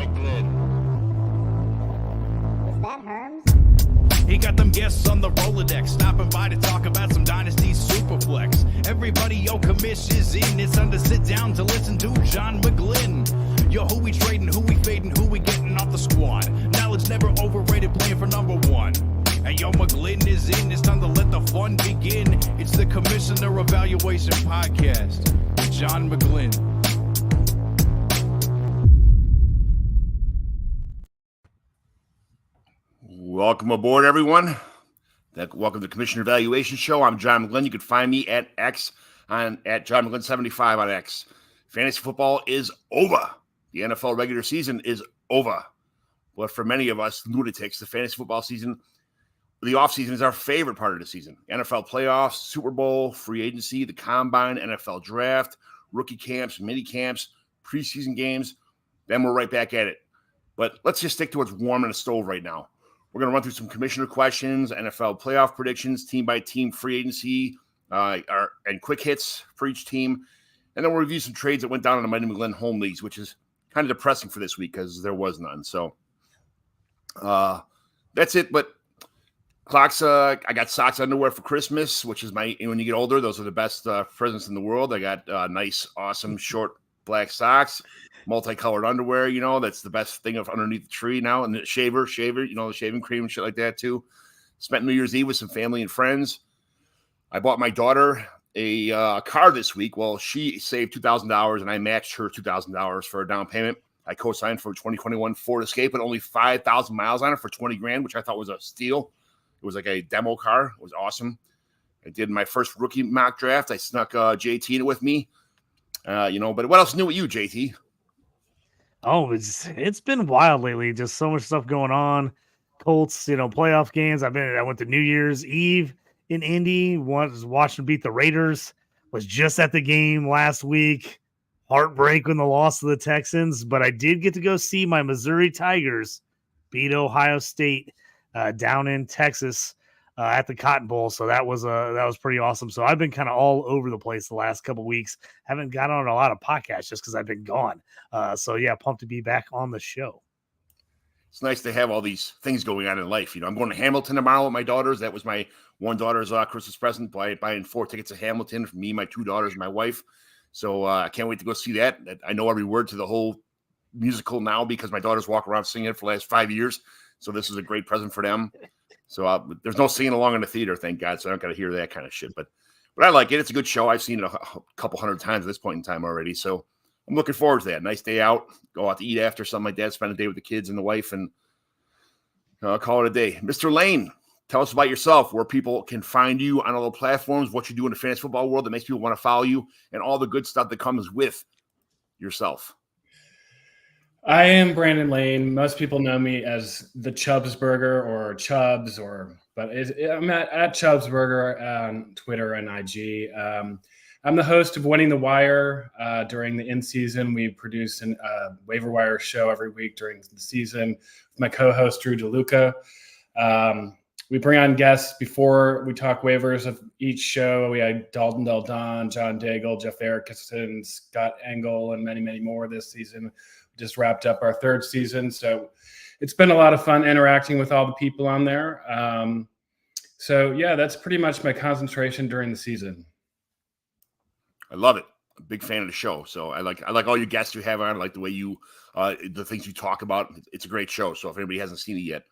McGlynn. Is that Herms? He got them guests on the Rolodex, stopping by to talk about some Dynasty Superflex. Everybody, yo, commish is in. It's time to sit down to listen to John McGlynn. Yo, who we trading, who we fading, who we getting off the squad. Knowledge never overrated, playing for number one. And yo, McGlynn is in. It's time to let the fun begin. It's the Commissioner Evaluation Podcast with John McGlynn. Welcome aboard, everyone. Welcome to the Commissioner Evaluation Show. I'm John McGlynn. You can find me at X at John McGlynn 75 on X. Fantasy football is over. The NFL regular season is over. But for many of us lunatics, the fantasy football season, the offseason is our favorite part of the season. NFL playoffs, Super Bowl, free agency, the combine, NFL draft, rookie camps, mini camps, preseason games. Then we're right back at it. But let's just stick to what's warm in the stove right now. We're going to run through some commissioner questions, NFL playoff predictions, team-by-team free agency, and quick hits for each team. And then we'll review some trades that went down in the Mighty McGlynn home leagues, which is kind of depressing for this week because there was none. So that's it. But clocks, I got socks underwear for Christmas, which is when you get older, those are the best presents in the world. I got nice, awesome, short black socks. Multicolored underwear, that's the best thing of underneath the tree now. And the shaver, the shaving cream and shit like that too. Spent New Year's Eve with some family and friends. I bought my daughter a car this week. Well, she saved $2,000 and I matched her $2,000 for a down payment. I co-signed for a 2021 Ford Escape with only 5,000 miles on it for $20,000, which I thought was a steal. It was like a demo car. It was awesome. I did my first rookie mock draft. I snuck JT in it with me. But what else new with you, JT? Oh, it's been wild lately. Just so much stuff going on. Colts, playoff games. I went to New Year's Eve in Indy. Was watching beat the Raiders. Was just at the game last week. Heartbreak when the loss to the Texans, but I did get to go see my Missouri Tigers beat Ohio State down in Texas at the Cotton Bowl. So that was pretty awesome. So I've been kind of all over the place the last couple of weeks. Haven't got on a lot of podcasts just because I've been gone. So yeah, pumped to be back on the show. It's nice to have all these things going on in life. I'm going to Hamilton tomorrow with my daughters. That was my one daughter's Christmas present, buying 4 tickets to Hamilton for me, my 2 daughters, and my wife. So I can't wait to go see that. I know every word to the whole musical now because my daughters walk around singing it for the last 5 years. So this is a great present for them. So there's no singing along in the theater, thank God. So I don't got to hear that kind of shit. But I like it. It's a good show. I've seen it a couple hundred times at this point in time already. So I'm looking forward to that. Nice day out. Go out to eat after, something like that. Spend a day with the kids and the wife and call it a day. Mr. Lane, tell us about yourself, where people can find you on all the platforms, what you do in the fantasy football world that makes people want to follow you, and all the good stuff that comes with yourself. I am Brandon Lane. Most people know me as the Chubbs Burger or Chubbs, but I'm at Chubbs Burger on Twitter and IG. I'm the host of Winning the Wire. During the in-season, we produce a waiver wire show every week during the season with my co-host, Drew DeLuca. We bring on guests before we talk waivers of each show. We had Dalton Del Don, John Daigle, Jeff Erickson, Scott Engel, and many, many more this season. We just wrapped up our 3rd season. So it's been a lot of fun interacting with all the people on there. So, yeah, that's pretty much my concentration during the season. I love it. I'm a big fan of the show. So I like all your guests you have on. I like the way you the things you talk about. It's a great show. So if anybody hasn't seen it yet,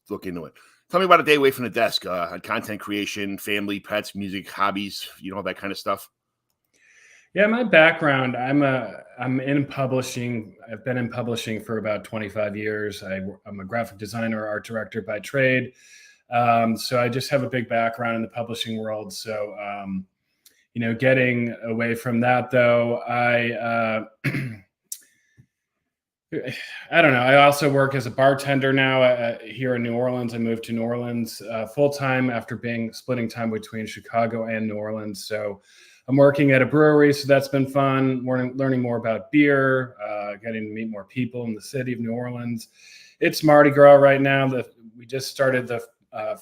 look into it. Tell me about a day away from the desk, content creation, family, pets, music, hobbies, that kind of stuff. Yeah, my background, I'm in publishing. I've been in publishing for about 25 years. I'm a graphic designer, art director by trade. So I just have a big background in the publishing world. So getting away from that, though, I don't know. I also work as a bartender now here in New Orleans. I moved to New Orleans full-time after splitting time between Chicago and New Orleans. So I'm working at a brewery, so that's been fun, learning more about beer, getting to meet more people in the city of New Orleans. It's Mardi Gras right now. We just started the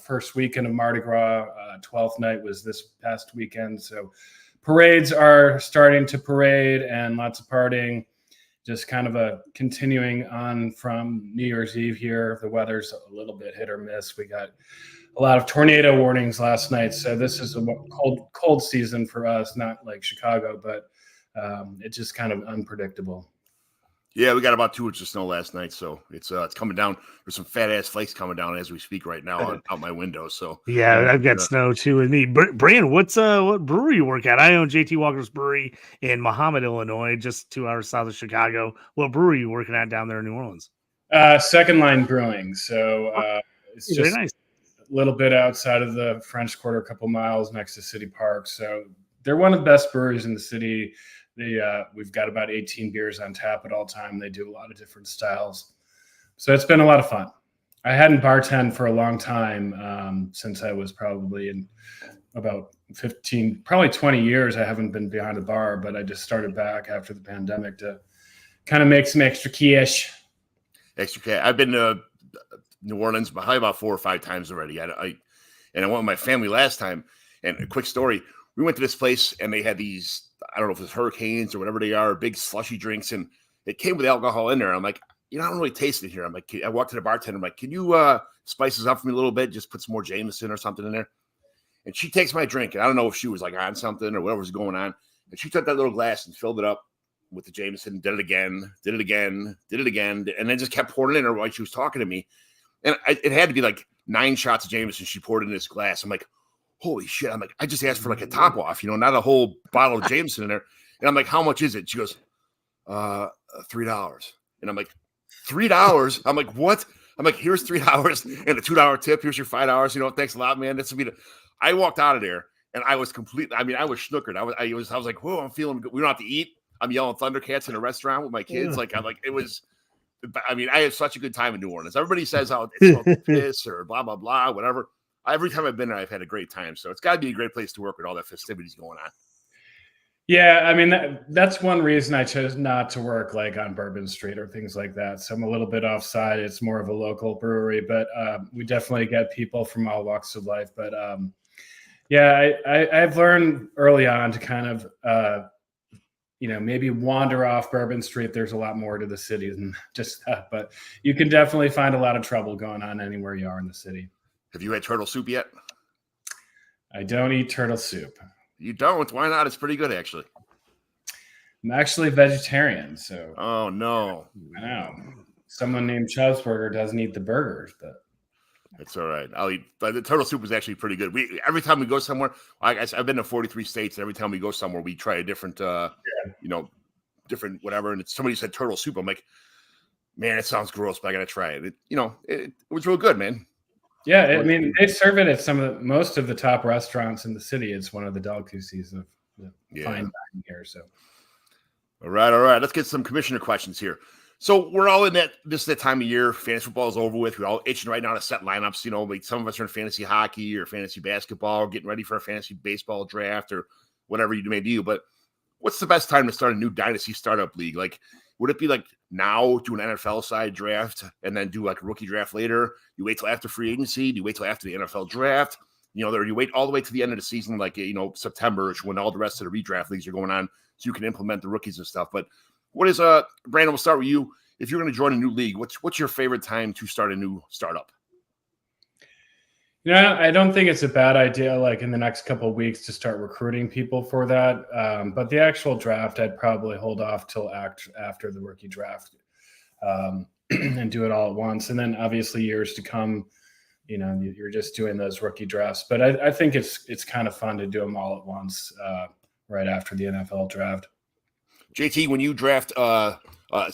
first weekend of Mardi Gras. 12th night was this past weekend. So parades are starting to parade and lots of partying. just kind of a continuing on from New Year's Eve here. The weather's a little bit hit or miss. We got a lot of tornado warnings last night. So this is a cold season for us, not like Chicago, but it's just kind of unpredictable. Yeah, we got about 2 inches of snow last night, so it's coming down. There's some fat ass flakes coming down as we speak right now out my window. So yeah, I've got snow too with me. Brandon, what brewery you work at? I own JT Walker's Brewery in Mahomet, Illinois, just 2 hours south of Chicago. What brewery are you working at down there in New Orleans? Second Line Brewing. So it's just very nice. A little bit outside of the French Quarter, a couple miles next to City Park. So they're one of the best breweries in the city. We've got about 18 beers on tap at all time. They do a lot of different styles. So it's been a lot of fun. I hadn't bartended for a long time since I was probably in about 15, probably 20 years. I haven't been behind a bar, but I just started back after the pandemic to kind of make some extra cash. Extra cash. I've been to New Orleans probably about 4 or 5 times already. I went with my family last time. And a quick story. We went to this place and they had these, I don't know if it's hurricanes or whatever they are, big slushy drinks, and it came with alcohol in there. I'm like, I don't really taste it here. I'm like, I walked to the bartender. I'm like, can you spice this up for me a little bit? Just put some more Jameson or something in there. And she takes my drink, and I don't know if she was like on something or whatever was going on. And she took that little glass and filled it up with the Jameson, did it again, and then just kept pouring it in her while she was talking to me. And it had to be like 9 shots of Jameson she poured in this glass. I'm like, holy shit. I'm like, I just asked for like a top off, not a whole bottle of Jameson in there. And I'm like, how much is it? She goes, $3. And I'm like, $3? I'm like, what? I'm like, here's $3 and a $2 tip. Here's your $5. Thanks a lot, man. I walked out of there and I was completely, I was snookered. I was like, whoa, I'm feeling good. We don't have to eat. I'm yelling Thundercats in a restaurant with my kids. I had such a good time in New Orleans. Everybody says how it's piss or blah, blah, blah, whatever. Every time I've been there, I've had a great time. So it's got to be a great place to work with all that festivities going on. Yeah, that's one reason I chose not to work like on Bourbon Street or things like that. So I'm a little bit offside. It's more of a local brewery, but we definitely get people from all walks of life. But I've learned early on to kind of maybe wander off Bourbon Street. There's a lot more to the city than just that, but you can definitely find a lot of trouble going on anywhere you are in the city. Have you had turtle soup yet? I don't eat turtle soup. You don't? Why not? It's pretty good, actually. I'm actually vegetarian, so. Oh, no. I know. Someone named Chavez doesn't eat the burgers, but. It's all right. I'll eat. But the turtle soup is actually pretty good. Every time we go somewhere, I've been to 43 states. And every time we go somewhere, we try a different, different whatever. And somebody said turtle soup. I'm like, man, it sounds gross, but I got to try it. It was real good, man. Yeah, they serve it at most of the top restaurants in the city. It's one of the delicacies of the fine dining here. So, all right. Let's get some commissioner questions here. So we're all in that time of year. Fantasy football is over with. We're all itching right now to set lineups. Like some of us are in fantasy hockey or fantasy basketball, or getting ready for a fantasy baseball draft or whatever you may do. But what's the best time to start a new dynasty startup league? Like, would it be like now do an NFL side draft and then do like a rookie draft later? You wait till after free agency? Do you wait till after the NFL draft? You wait all the way to the end of the season, like, September, when all the rest of the redraft leagues are going on, so you can implement the rookies and stuff. But what is Brandon, we'll start with you. If you're going to join a new league, what's your favorite time to start a new startup? I don't think it's a bad idea, like in the next couple of weeks, to start recruiting people for that. But the actual draft, I'd probably hold off till after the rookie draft and do it all at once. And then obviously years to come, you're just doing those rookie drafts. But I think it's kind of fun to do them all at once right after the NFL draft. JT, when you draft,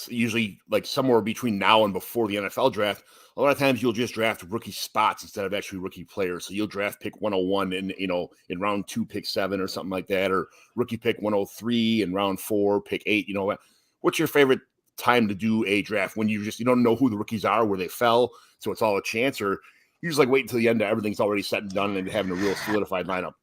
usually like somewhere between now and before the NFL draft, a lot of times you'll just draft rookie spots instead of actually rookie players. So you'll draft pick 101 in round 2, pick 7 or something like that, or rookie pick 103 in round 4, pick 8. What's your favorite time to do a draft when you don't know who the rookies are, where they fell, so it's all a chance, or you just like wait until the end, everything's already set and done, and having a real solidified lineup?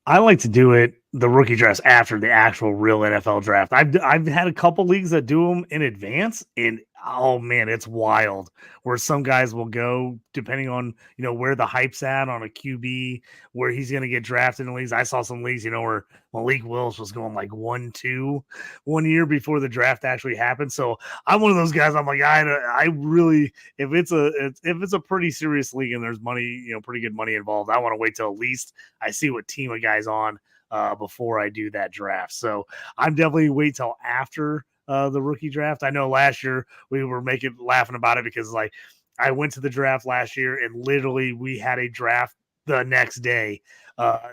I like to do the rookie drafts after the actual real NFL draft. I've had a couple leagues that do them in advance, and oh man, it's wild where some guys will go depending on, where the hype's at on a QB, where he's going to get drafted in leagues. I saw some leagues, where Malik Willis was going like 1-2 1 year before the draft actually happened. So I'm one of those guys. I'm like, I really, if it's a pretty serious league and there's money, pretty good money involved, I want to wait till at least I see what team of guys on before I do that draft. So I'm definitely wait till after the rookie draft. I know last year we were laughing about it because like I went to the draft last year and literally we had a draft the next day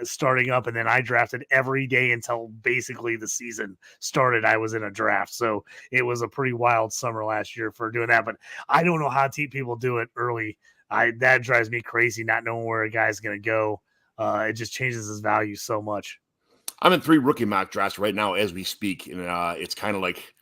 starting up, and then I drafted every day until basically the season started. I was in a draft, so it was a pretty wild summer last year for doing that. But I don't know how people do it early. That drives me crazy, not knowing where a guy's going to go. It just changes his value so much. I'm in 3 rookie mock drafts right now as we speak, and it's kind of like,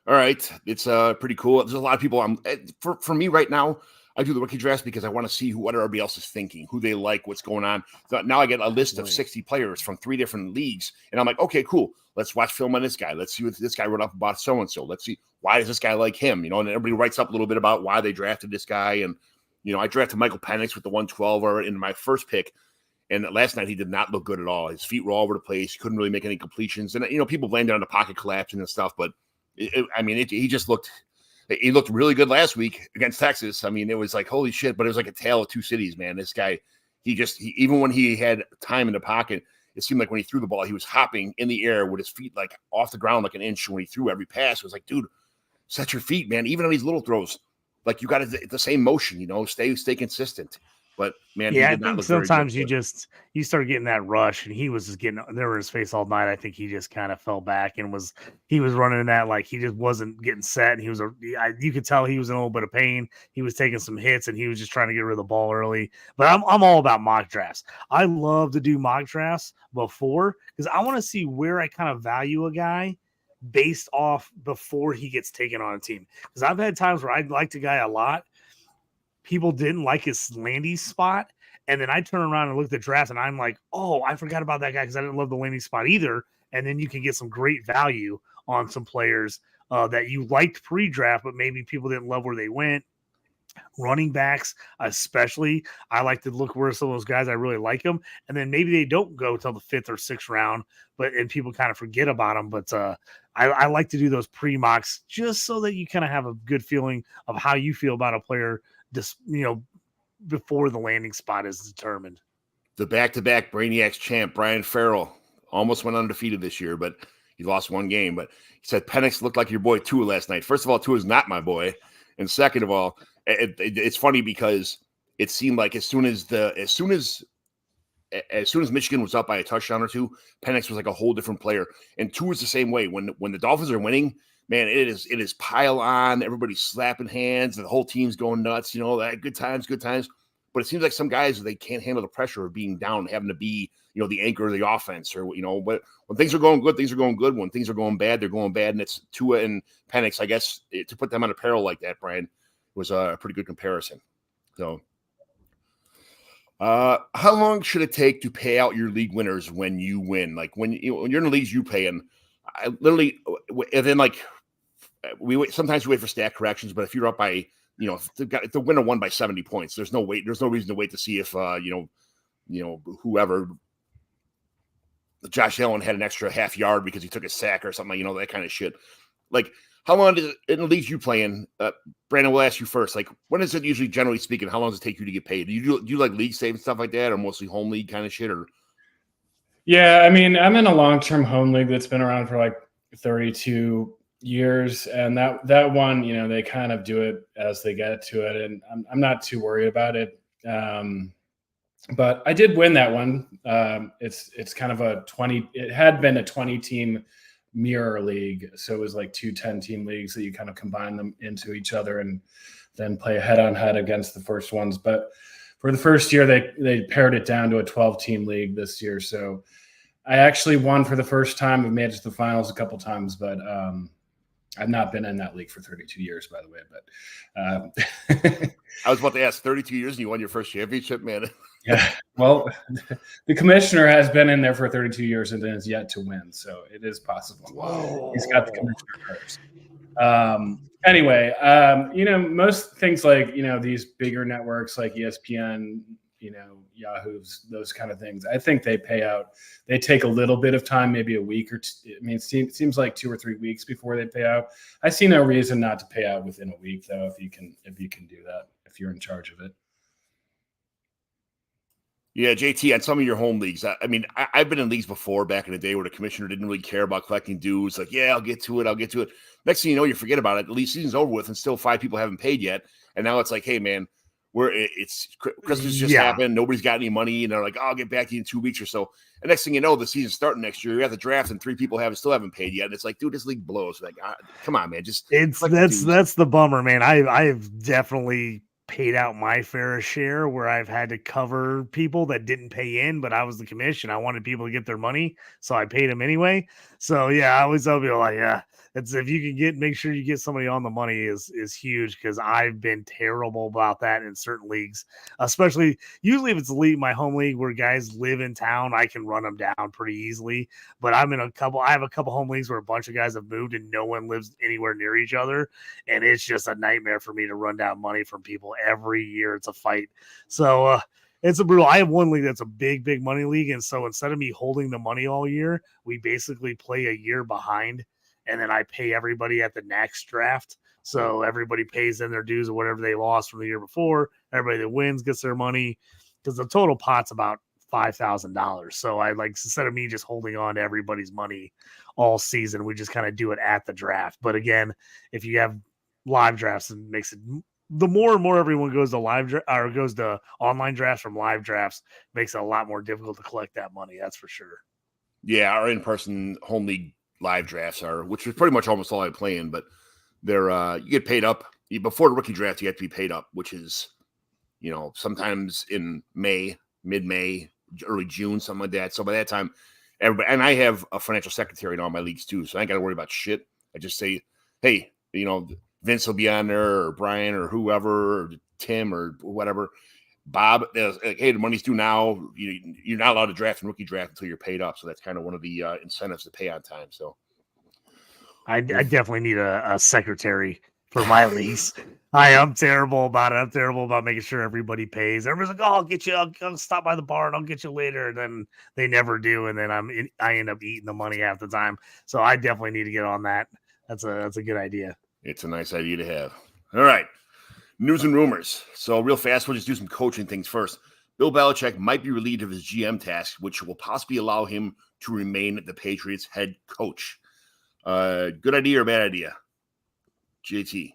all right, it's pretty cool. There's a lot of people. For me right now, I do the rookie drafts because I want to see what everybody else is thinking, who they like, what's going on. So now I get a list of 60 players from 3 different leagues, and I'm like, okay, cool. Let's watch film on this guy. Let's see what this guy wrote up about so-and-so. Let's see, why does this guy like him? And everybody writes up a little bit about why they drafted this guy. And, I drafted Michael Penix with the 112 in my first pick. And last night he did not look good at all. His feet were all over the place. He couldn't really make any completions. And, people blamed it on the pocket collapsing and stuff. But, he just looked – he looked really good last week against Texas. I mean, it was like, holy shit. But it was like a tale of two cities, man. This guy, even when he had time in the pocket, it seemed like when he threw the ball, he was hopping in the air with his feet like off the ground like an inch. When he threw every pass, it was like, dude, set your feet, man. Even on these little throws, like you got the same motion, stay consistent. But man, yeah, I think sometimes you start getting that rush, and he was just getting there in his face all night. I think he just kind of fell back and he was running in that like he just wasn't getting set. And you could tell he was in a little bit of pain. He was taking some hits, and he was just trying to get rid of the ball early. But I'm all about mock drafts. I love to do mock drafts before because I want to see where I kind of value a guy based off before he gets taken on a team. Because I've had times where I liked a guy a lot. People didn't like his landing spot. And then I turn around and look at the draft and I'm like, oh, I forgot about that guy because I didn't love the landing spot either. And then you can get some great value on some players that you liked pre-draft, but maybe people didn't love where they went. Running backs, especially, I like to look where some of those guys I really like them. And then maybe they don't go till the 5th or 6th round, and people kind of forget about them. But I like to do those pre-mocks just so that you kind of have a good feeling of how you feel about a player just before the landing spot is determined. The back-to-back Brainiacs champ, Brian Farrell, almost went undefeated this year, but he lost one game. But he said Penix looked like your boy Tua last night. First of all, Tua is not my boy. And second of all, it's funny because it seemed like as soon as Michigan was up by a touchdown or two, Penix was like a whole different player. And Tua is the same way. When the Dolphins are winning, man, it is pile on. Everybody's slapping hands. The whole team's going nuts. Good times. But it seems like some guys, they can't handle the pressure of being down, having to be, the anchor of the offense. Or, but when things are going good, things are going good. When things are going bad, they're going bad. And it's Tua and Penix, I guess, to put them on a parallel like that, Brian, was a pretty good comparison. So how long should it take to pay out your league winners when you win? Like when you're in the leagues you pay in, I literally, and then like, sometimes we wait for stat corrections, but if you're up by, if the winner won by 70 points, there's no reason to wait to see if, whoever, Josh Allen had an extra half yard because he took a sack or something, that kind of shit. Like, how long does it, in the leagues you play in, Brandon, we'll ask you first, like, when is it usually, generally speaking, how long does it take you to get paid? Do you like league save and stuff like that, or mostly home league kind of shit, or? Yeah, I mean, I'm in a long-term home league that's been around for like 32 years, and that one, they kind of do it as they get to it, and I'm not too worried about it. But I did win that one. It's kind of it had been a 20-team mirror league, so it was like 2 10-team leagues that you kind of combine them into each other and then play head-on-head against the first ones. But for the first year, they pared it down to a 12-team league this year. So I actually won for the first time. I've made it to the finals a couple times, but I've not been in that league for 32 years, by the way. But I was about to ask, 32 years and you won your first championship, man. Yeah. Well, the commissioner has been in there for 32 years and has yet to win, so it is possible. Whoa. He's got the commissioner first. Anyway, most things like, these bigger networks like ESPN, Yahoo's, those kind of things, I think they pay out. They take a little bit of time, maybe a week or two. I mean, it seems like 2 or 3 weeks before they pay out. I see no reason not to pay out within a week, though, if you can do that, if you're in charge of it. Yeah, JT, on some of your home leagues, I've been in leagues before back in the day where the commissioner didn't really care about collecting dues. Like, yeah, I'll get to it. Next thing you know, you forget about it. The league season's over with, and still 5 people haven't paid yet. And now it's like, hey, man, it's Christmas just happened. Nobody's got any money. And they're like, oh, I'll get back to you in 2 weeks or so. And next thing you know, the season's starting next year. You're at the draft, and 3 people still haven't paid yet. And it's like, dude, this league blows. Like, come on, man. That's the bummer, man. I've definitely paid out my fair share where I've had to cover people that didn't pay in, but I was the commission. I wanted people to get their money, so I paid them anyway. So yeah, I always tell people like, yeah, it's if you can make sure you get somebody on the money is huge, because I've been terrible about that in certain leagues, especially usually if it's my home league where guys live in town, I can run them down pretty easily. But I have a couple home leagues where a bunch of guys have moved and no one lives anywhere near each other, and it's just a nightmare for me to run down money from people every year. It's a fight. So it's a brutal. I have one league that's a big money league, and so instead of me holding the money all year, we basically play a year behind, and then I pay everybody at the next draft. So everybody pays in their dues of whatever they lost from the year before. Everybody that wins gets their money, because the total pot's about $5,000. So I instead of me just holding on to everybody's money all season, we just kind of do it at the draft. But again, if you have live drafts, it makes it, the more and more everyone goes to goes to online drafts from live drafts, makes it a lot more difficult to collect that money. That's for sure. Yeah, our in-person home league live drafts which is pretty much almost all I play in, but they're you get paid up before the rookie draft. You have to be paid up, which is sometimes in May, mid-May, early June, something like that. So by that time, everybody, and I have a financial secretary in all my leagues too, so I ain't got to worry about shit. I just say, hey, Vince will be on there, or Brian, or whoever, or Tim, or whatever. Bob, like, hey, the money's due now. You're not allowed to draft and rookie draft until you're paid up. So that's kind of one of the incentives to pay on time. So I definitely need a secretary for my leagues. I'm terrible about it. I'm terrible about making sure everybody pays. Everybody's like, "Oh, I'll get you. I'll stop by the bar and I'll get you later." And then they never do, and then I end up eating the money half the time. So I definitely need to get on that. That's a good idea. It's a nice idea to have. All right. News and rumors. So real fast, we'll just do some coaching things first. Bill Belichick might be relieved of his GM task, which will possibly allow him to remain the Patriots head coach. Good idea or bad idea? JT.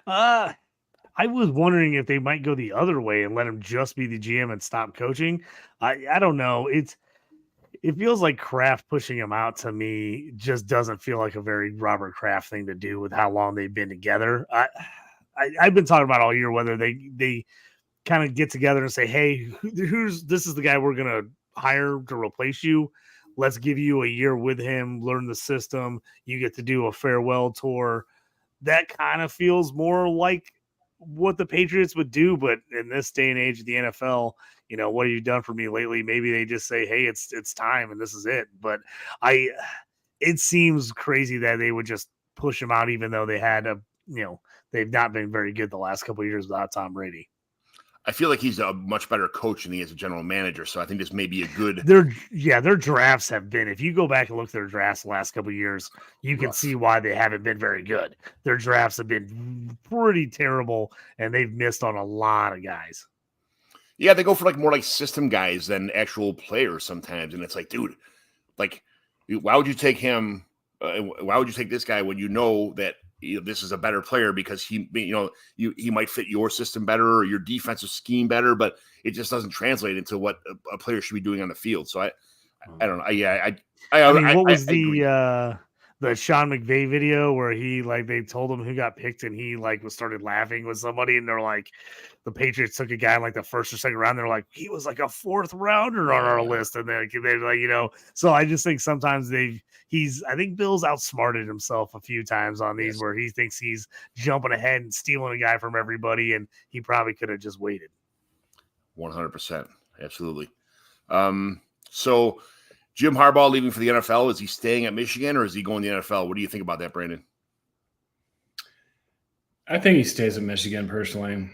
I was wondering if they might go the other way and let him just be the GM and stop coaching. I don't know. It feels like Kraft pushing him out to me just doesn't feel like a very Robert Kraft thing to do with how long they've been together. I've been talking about all year whether they kind of get together and say, hey, this is the guy we're going to hire to replace you. Let's give you a year with him, learn the system. You get to do a farewell tour. That kind of feels more like what the Patriots would do. But in this day and age of the NFL, what have you done for me lately? Maybe they just say, hey, it's time and this is it. But it seems crazy that they would just push him out, even though they had they've not been very good the last couple of years without Tom Brady. I feel like he's a much better coach than he is a general manager. So I think this may be a good. Their drafts have been. If you go back and look at their drafts the last couple of years, you can see why they haven't been very good. Their drafts have been pretty terrible, and they've missed on a lot of guys. Yeah, they go for more like system guys than actual players sometimes, and it's like, dude, why would you take him? Why would you take this guy when you know that this is a better player because he might fit your system better or your defensive scheme better, but it just doesn't translate into what a player should be doing on the field. So I don't know. What was the Sean McVay video where they told him who got picked and he started laughing with somebody and they're like, the Patriots took a guy in the first or second round. They're like, he was like a fourth rounder on our list. And then they're like, so I just think sometimes I think Bill's outsmarted himself a few times on these where he thinks he's jumping ahead and stealing a guy from everybody. And he probably could have just waited. 100%. Absolutely. So Jim Harbaugh leaving for the NFL, is he staying at Michigan or is he going to the NFL? What do you think about that, Brandon? I think he stays at Michigan personally.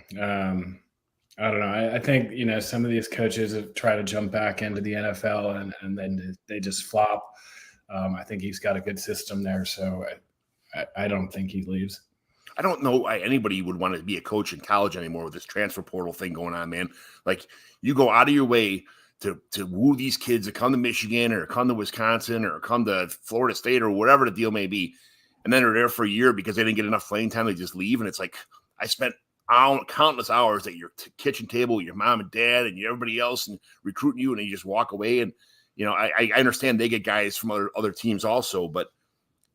I don't know. I think, some of these coaches have tried to jump back into the NFL and then they just flop. I think he's got a good system there. So I don't think he leaves. I don't know why anybody would want to be a coach in college anymore with this transfer portal thing going on, man. Like, you go out of your way to woo these kids to come to Michigan or come to Wisconsin or come to Florida State or whatever the deal may be. And then they're there for a year because they didn't get enough playing time. They just leave. And it's like, I spent countless hours at your kitchen table with your mom and dad and everybody else and recruiting you, and you just walk away. And, I understand they get guys from other teams also, but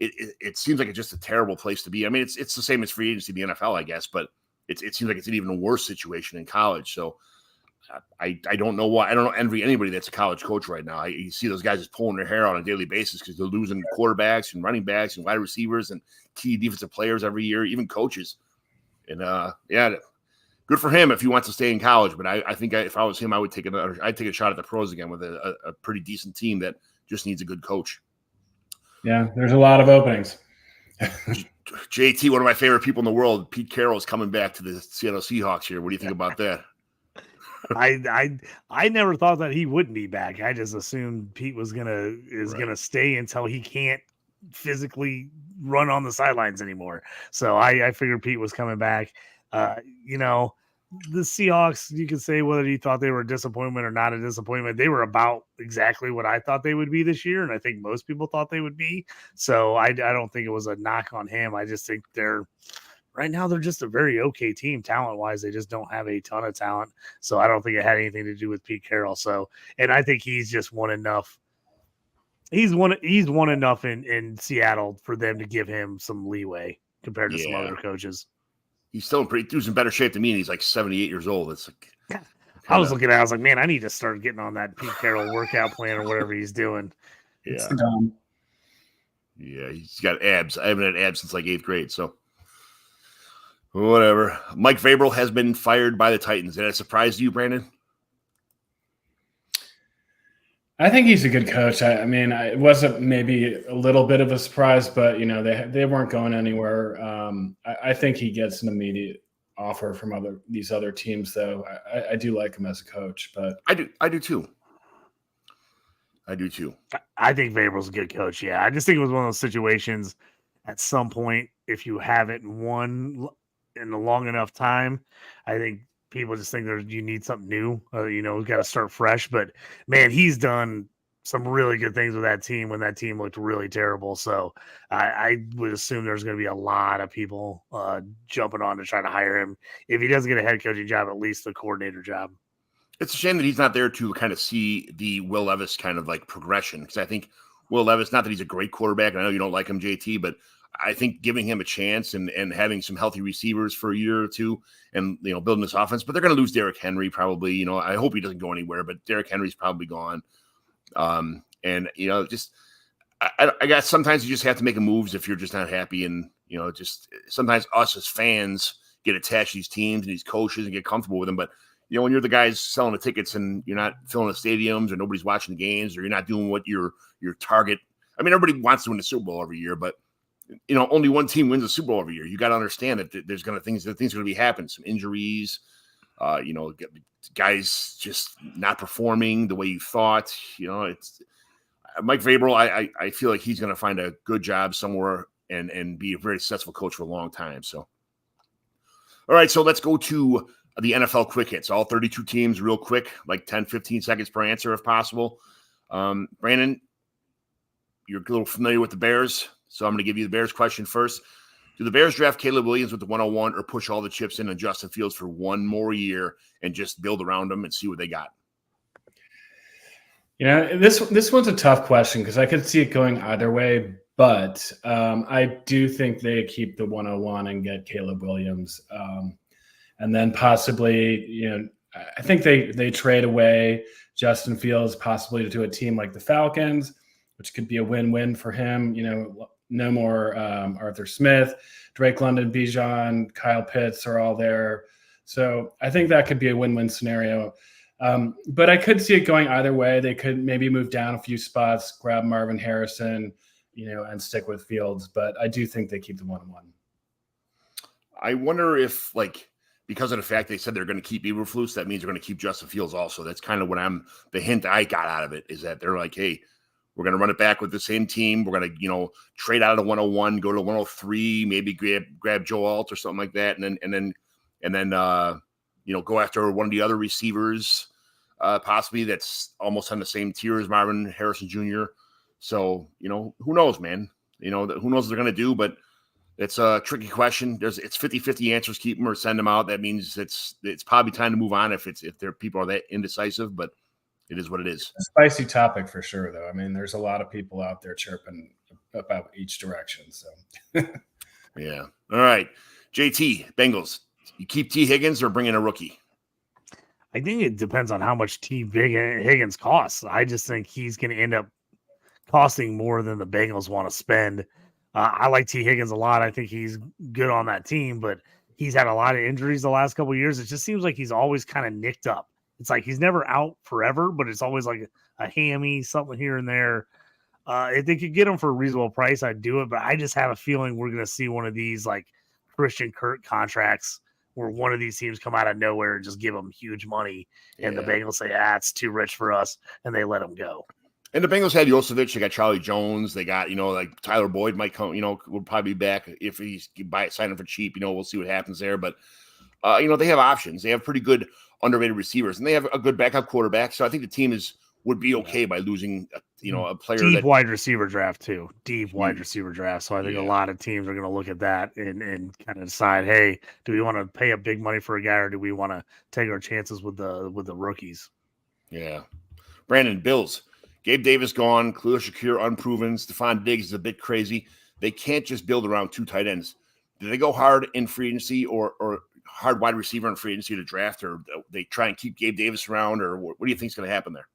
it seems like it's just a terrible place to be. I mean, it's the same as free agency in the NFL, I guess, but it seems like it's an even worse situation in college. So I don't know why. I don't envy anybody that's a college coach right now. You see those guys just pulling their hair out on a daily basis because they're losing quarterbacks and running backs and wide receivers and key defensive players every year, even coaches. And good for him if he wants to stay in college. But I think if I was him, I'd take a shot at the pros again with a pretty decent team that just needs a good coach. Yeah, there's a lot of openings. JT, one of my favorite people in the world, Pete Carroll, is coming back to the Seattle Seahawks here. What do you think about that? I never thought that he wouldn't be back. I just assumed Pete was gonna stay until he can't physically run on the sidelines anymore. So I figured Pete was coming back. The Seahawks, you could say whether you thought they were a disappointment or not a disappointment. They were about exactly what I thought they would be this year, and I think most people thought they would be. So I don't think it was a knock on him. I just think right now they're just a very okay team talent-wise. They just don't have a ton of talent. So I don't think it had anything to do with Pete Carroll. So, and I think he's just won enough. He's won enough in Seattle for them to give him some leeway compared to some other coaches. He's still in better shape than me, and he's like 78 years old. It's like I was looking at it, I was like, man, I need to start getting on that Pete Carroll workout plan or whatever he's doing. Yeah. Yeah, he's got abs. I haven't had abs since like 8th grade, so whatever. Mike Vrabel has been fired by the Titans. Did that surprise you, Brandon? I think he's a good coach. I mean, it wasn't maybe a little bit of a surprise, but they weren't going anywhere. I think he gets an immediate offer from these other teams, though. I do like him as a coach, but I do too. I think Vrabel's a good coach. Yeah, I just think it was one of those situations. At some point, if you haven't won in a long enough time, I think people just think you need something new. We've got to start fresh. But man, he's done some really good things with that team when that team looked really terrible. So I would assume there's going to be a lot of people jumping on to try to hire him. If he doesn't get a head coaching job, at least the coordinator job. It's a shame that he's not there to kind of see the Will Levis kind of like progression. Because I think Will Levis, not that he's a great quarterback, and I know you don't like him, JT, but I think giving him a chance and having some healthy receivers for a year or two and, building this offense, but they're going to lose Derrick Henry probably. I hope he doesn't go anywhere, but Derrick Henry's probably gone. And, just I guess sometimes you just have to make moves if you're just not happy. And, just sometimes us as fans get attached to these teams and these coaches and get comfortable with them. But, when you're the guys selling the tickets and you're not filling the stadiums or nobody's watching the games or you're not doing what your target. I mean, everybody wants to win the Super Bowl every year, but only one team wins the Super Bowl every year. You got to understand that there's going to things are going to be happening, some injuries, guys just not performing the way you thought. It's Mike Vrabel. I feel like he's going to find a good job somewhere and be a very successful coach for a long time. So, all right, so let's go to the NFL quick hits. All 32 teams, real quick, like 10, 15 seconds per answer if possible. Brandon, you're a little familiar with the Bears. So I'm going to give you the Bears question first. Do the Bears draft Caleb Williams with the 101 or push all the chips in on Justin Fields for one more year and just build around them and see what they got? This one's a tough question because I could see it going either way, but I do think they keep the 101 and get Caleb Williams. And then possibly, I think they trade away Justin Fields possibly to a team like the Falcons, which could be a win-win for him. No more Arthur Smith, Drake London, Bijan, Kyle Pitts are all there. So I think that could be a win-win scenario. But I could see it going either way. They could maybe move down a few spots, grab Marvin Harrison, and stick with Fields. But I do think they keep the 101. I wonder if, like, because of the fact they said they're going to keep Eberflus, that means they're going to keep Justin Fields also. That's kind of what the hint I got out of it is that they're like, hey, we're going to run it back with the same team. We're going to, trade out of the 101, go to 103, maybe grab Joe Alt or something like that. And then go after one of the other receivers, possibly that's almost on the same tier as Marvin Harrison Jr. So, who knows, man? Who knows what they're going to do, but it's a tricky question. It's 50-50 answers, keep them or send them out. That means it's probably time to move on if there people are that indecisive, but it is what it is. A spicy topic for sure, though. I mean, there's a lot of people out there chirping about each direction. So, yeah. All right. JT, Bengals. You keep T. Higgins or bring in a rookie? I think it depends on how much T. Higgins costs. I just think he's going to end up costing more than the Bengals want to spend. I like T. Higgins a lot. I think he's good on that team, but he's had a lot of injuries the last couple of years. It just seems like he's always kind of nicked up. It's like he's never out forever, but it's always like a hammy, something here and there. If they could get him for a reasonable price, I'd do it, but I just have a feeling we're going to see one of these like Christian Kirk contracts where one of these teams come out of nowhere and just give them huge money, and the Bengals say, it's too rich for us, and they let him go. And the Bengals had Yosevich. They got Charlie Jones. They got, like Tyler Boyd might come, will probably be back if he's sign him for cheap. We'll see what happens there. But, they have options. They have pretty good underrated receivers, and they have a good backup quarterback. So I think the team would be okay by losing, a player. Deep wide receiver draft, too. Deep wide receiver draft. So I think a lot of teams are going to look at that and kind of decide, hey, do we want to pay a big money for a guy, or do we want to take our chances with the rookies? Yeah. Brandon, Bills. Gabe Davis gone, Khalil Shakir unproven, Stephon Diggs is a bit crazy. They can't just build around two tight ends. Do they go hard in free agency or hard wide receiver in free agency to draft, or they try and keep Gabe Davis around, or what do you think is going to happen there?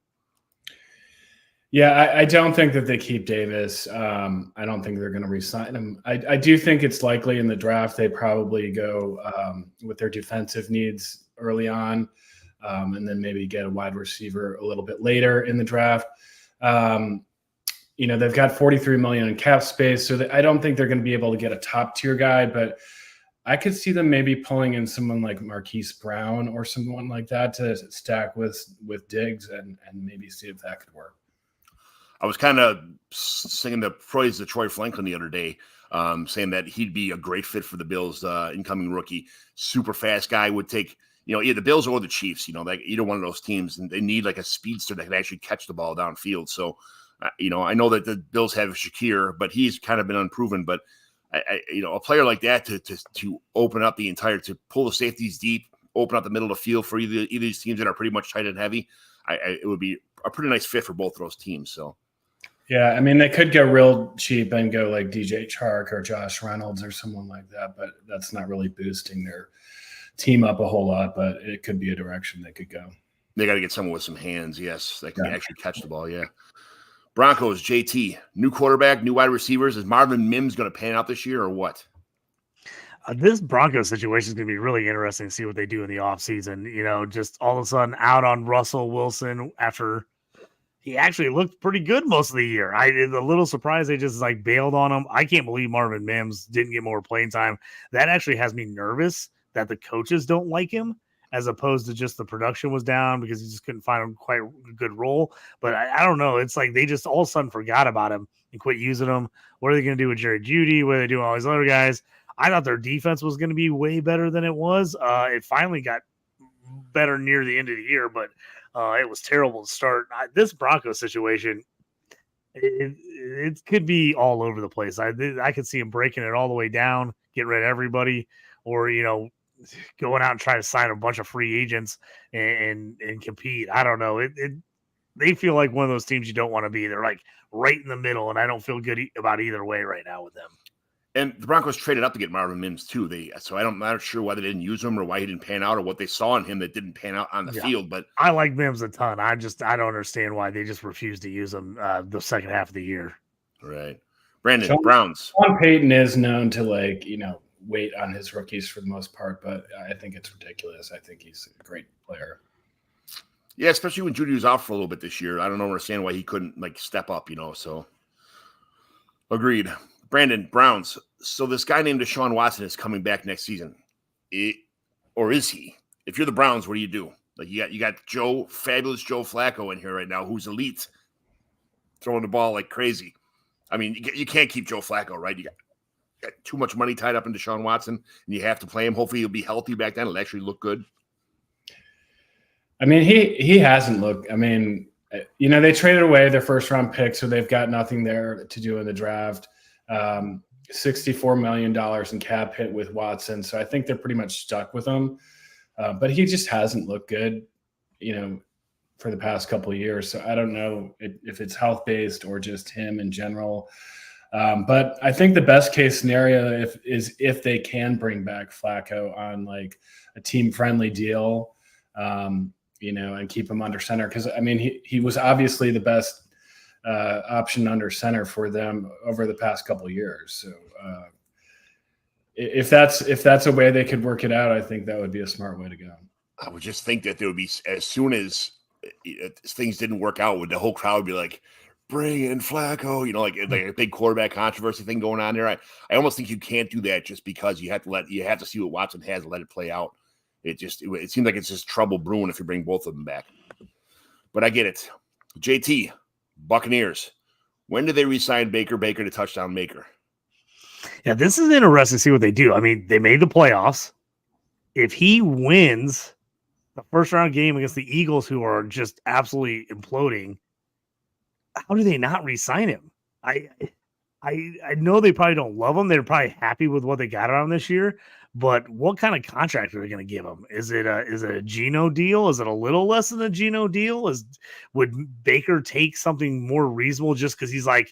Yeah, I don't think that they keep Davis. I don't think they're going to re-sign him. I do think it's likely in the draft they probably go with their defensive needs early on, and then maybe get a wide receiver a little bit later in the draft. They've got $43 million in cap space, so I don't think they're going to be able to get a top tier guy, but I could see them maybe pulling in someone like Marquise Brown or someone like that to stack with Diggs and maybe see if that could work. I was kind of singing the praise of Troy Franklin the other day, saying that he'd be a great fit for the Bills, incoming rookie, super fast guy, would take, either the Bills or the Chiefs, like either one of those teams, and they need like a speedster that can actually catch the ball downfield. So, I know that the Bills have Shakir, but he's kind of been unproven, but a player like that to open up to pull the safeties deep, open up the middle of the field for either of these teams that are pretty much tight and heavy, it would be a pretty nice fit for both of those teams. So, yeah, I mean, they could go real cheap and go like DJ Chark or Josh Reynolds or someone like that, but that's not really boosting their team up a whole lot, but it could be a direction they could go. They got to get someone with some hands, yes, that can actually catch the ball, yeah. Broncos, JT, new quarterback, new wide receivers. Is Marvin Mims going to pan out this year or what? This Broncos situation is going to be really interesting to see what they do in the offseason. Just all of a sudden out on Russell Wilson after he actually looked pretty good most of the year. I'm a little surprised they just bailed on him. I can't believe Marvin Mims didn't get more playing time. That actually has me nervous that the coaches don't like him, as opposed to just the production was down because he just couldn't find quite a good role. But I don't know. It's like they just all of a sudden forgot about him and quit using him. What are they going to do with Jerry Jeudy? What are they doing with all these other guys? I thought their defense was going to be way better than it was. It finally got better near the end of the year, but it was terrible to start. This Broncos situation, it could be all over the place. I could see him breaking it all the way down, getting rid of everybody, or, going out and trying to sign a bunch of free agents and compete. I don't know. They feel like one of those teams you don't want to be. They're like right in the middle, and I don't feel good about either way right now with them. And the Broncos traded up to get Marvin Mims too. I'm not sure why they didn't use him or why he didn't pan out or what they saw in him that didn't pan out on the field. But I like Mims a ton. I don't understand why they just refused to use him the second half of the year. Right. Brandon, Browns. Sean Payton is known to wait on his rookies for the most part, but I think it's ridiculous. I think he's a great player. Yeah, especially when Jeudy was out for a little bit this year. I don't understand why he couldn't step up, so agreed. Brandon, Browns. So this guy named Deshaun Watson is coming back next season. Or is he? If you're the Browns, what do you do? Like you got fabulous Joe Flacco in here right now, who's elite, throwing the ball like crazy. I mean, you can't keep Joe Flacco, right? You got too much money tied up in Deshaun Watson, and you have to play him. Hopefully he'll be healthy back then. It'll actually look good. I mean, he hasn't looked. I mean, they traded away their first-round pick, so they've got nothing there to do in the draft. $64 million in cap hit with Watson, so I think they're pretty much stuck with him. But he just hasn't looked good, for the past couple of years. So I don't know if it's health-based or just him in general. But I think the best case scenario is if they can bring back Flacco on like a team-friendly deal, and keep him under center. Because, I mean, he was obviously the best option under center for them over the past couple of years. So if that's a way they could work it out, I think that would be a smart way to go. I would just think that there would be, as soon as things didn't work out, would the whole crowd would be like, bring in Flacco, like a big quarterback controversy thing going on there. I almost think you can't do that just because you have to see what Watson has and let it play out. It seems like it's just trouble brewing if you bring both of them back. But I get it. JT, Buccaneers. When do they re-sign Baker to touchdown maker? Yeah, this is interesting to see what they do. I mean, they made the playoffs. If he wins the first round game against the Eagles, who are just absolutely imploding, how do they not re-sign him? I know they probably don't love him. They're probably happy with what they got out of him this year. But what kind of contract are they going to give him? Is it a Geno deal? Is it a little less than a Geno deal? Would Baker take something more reasonable just because he's like,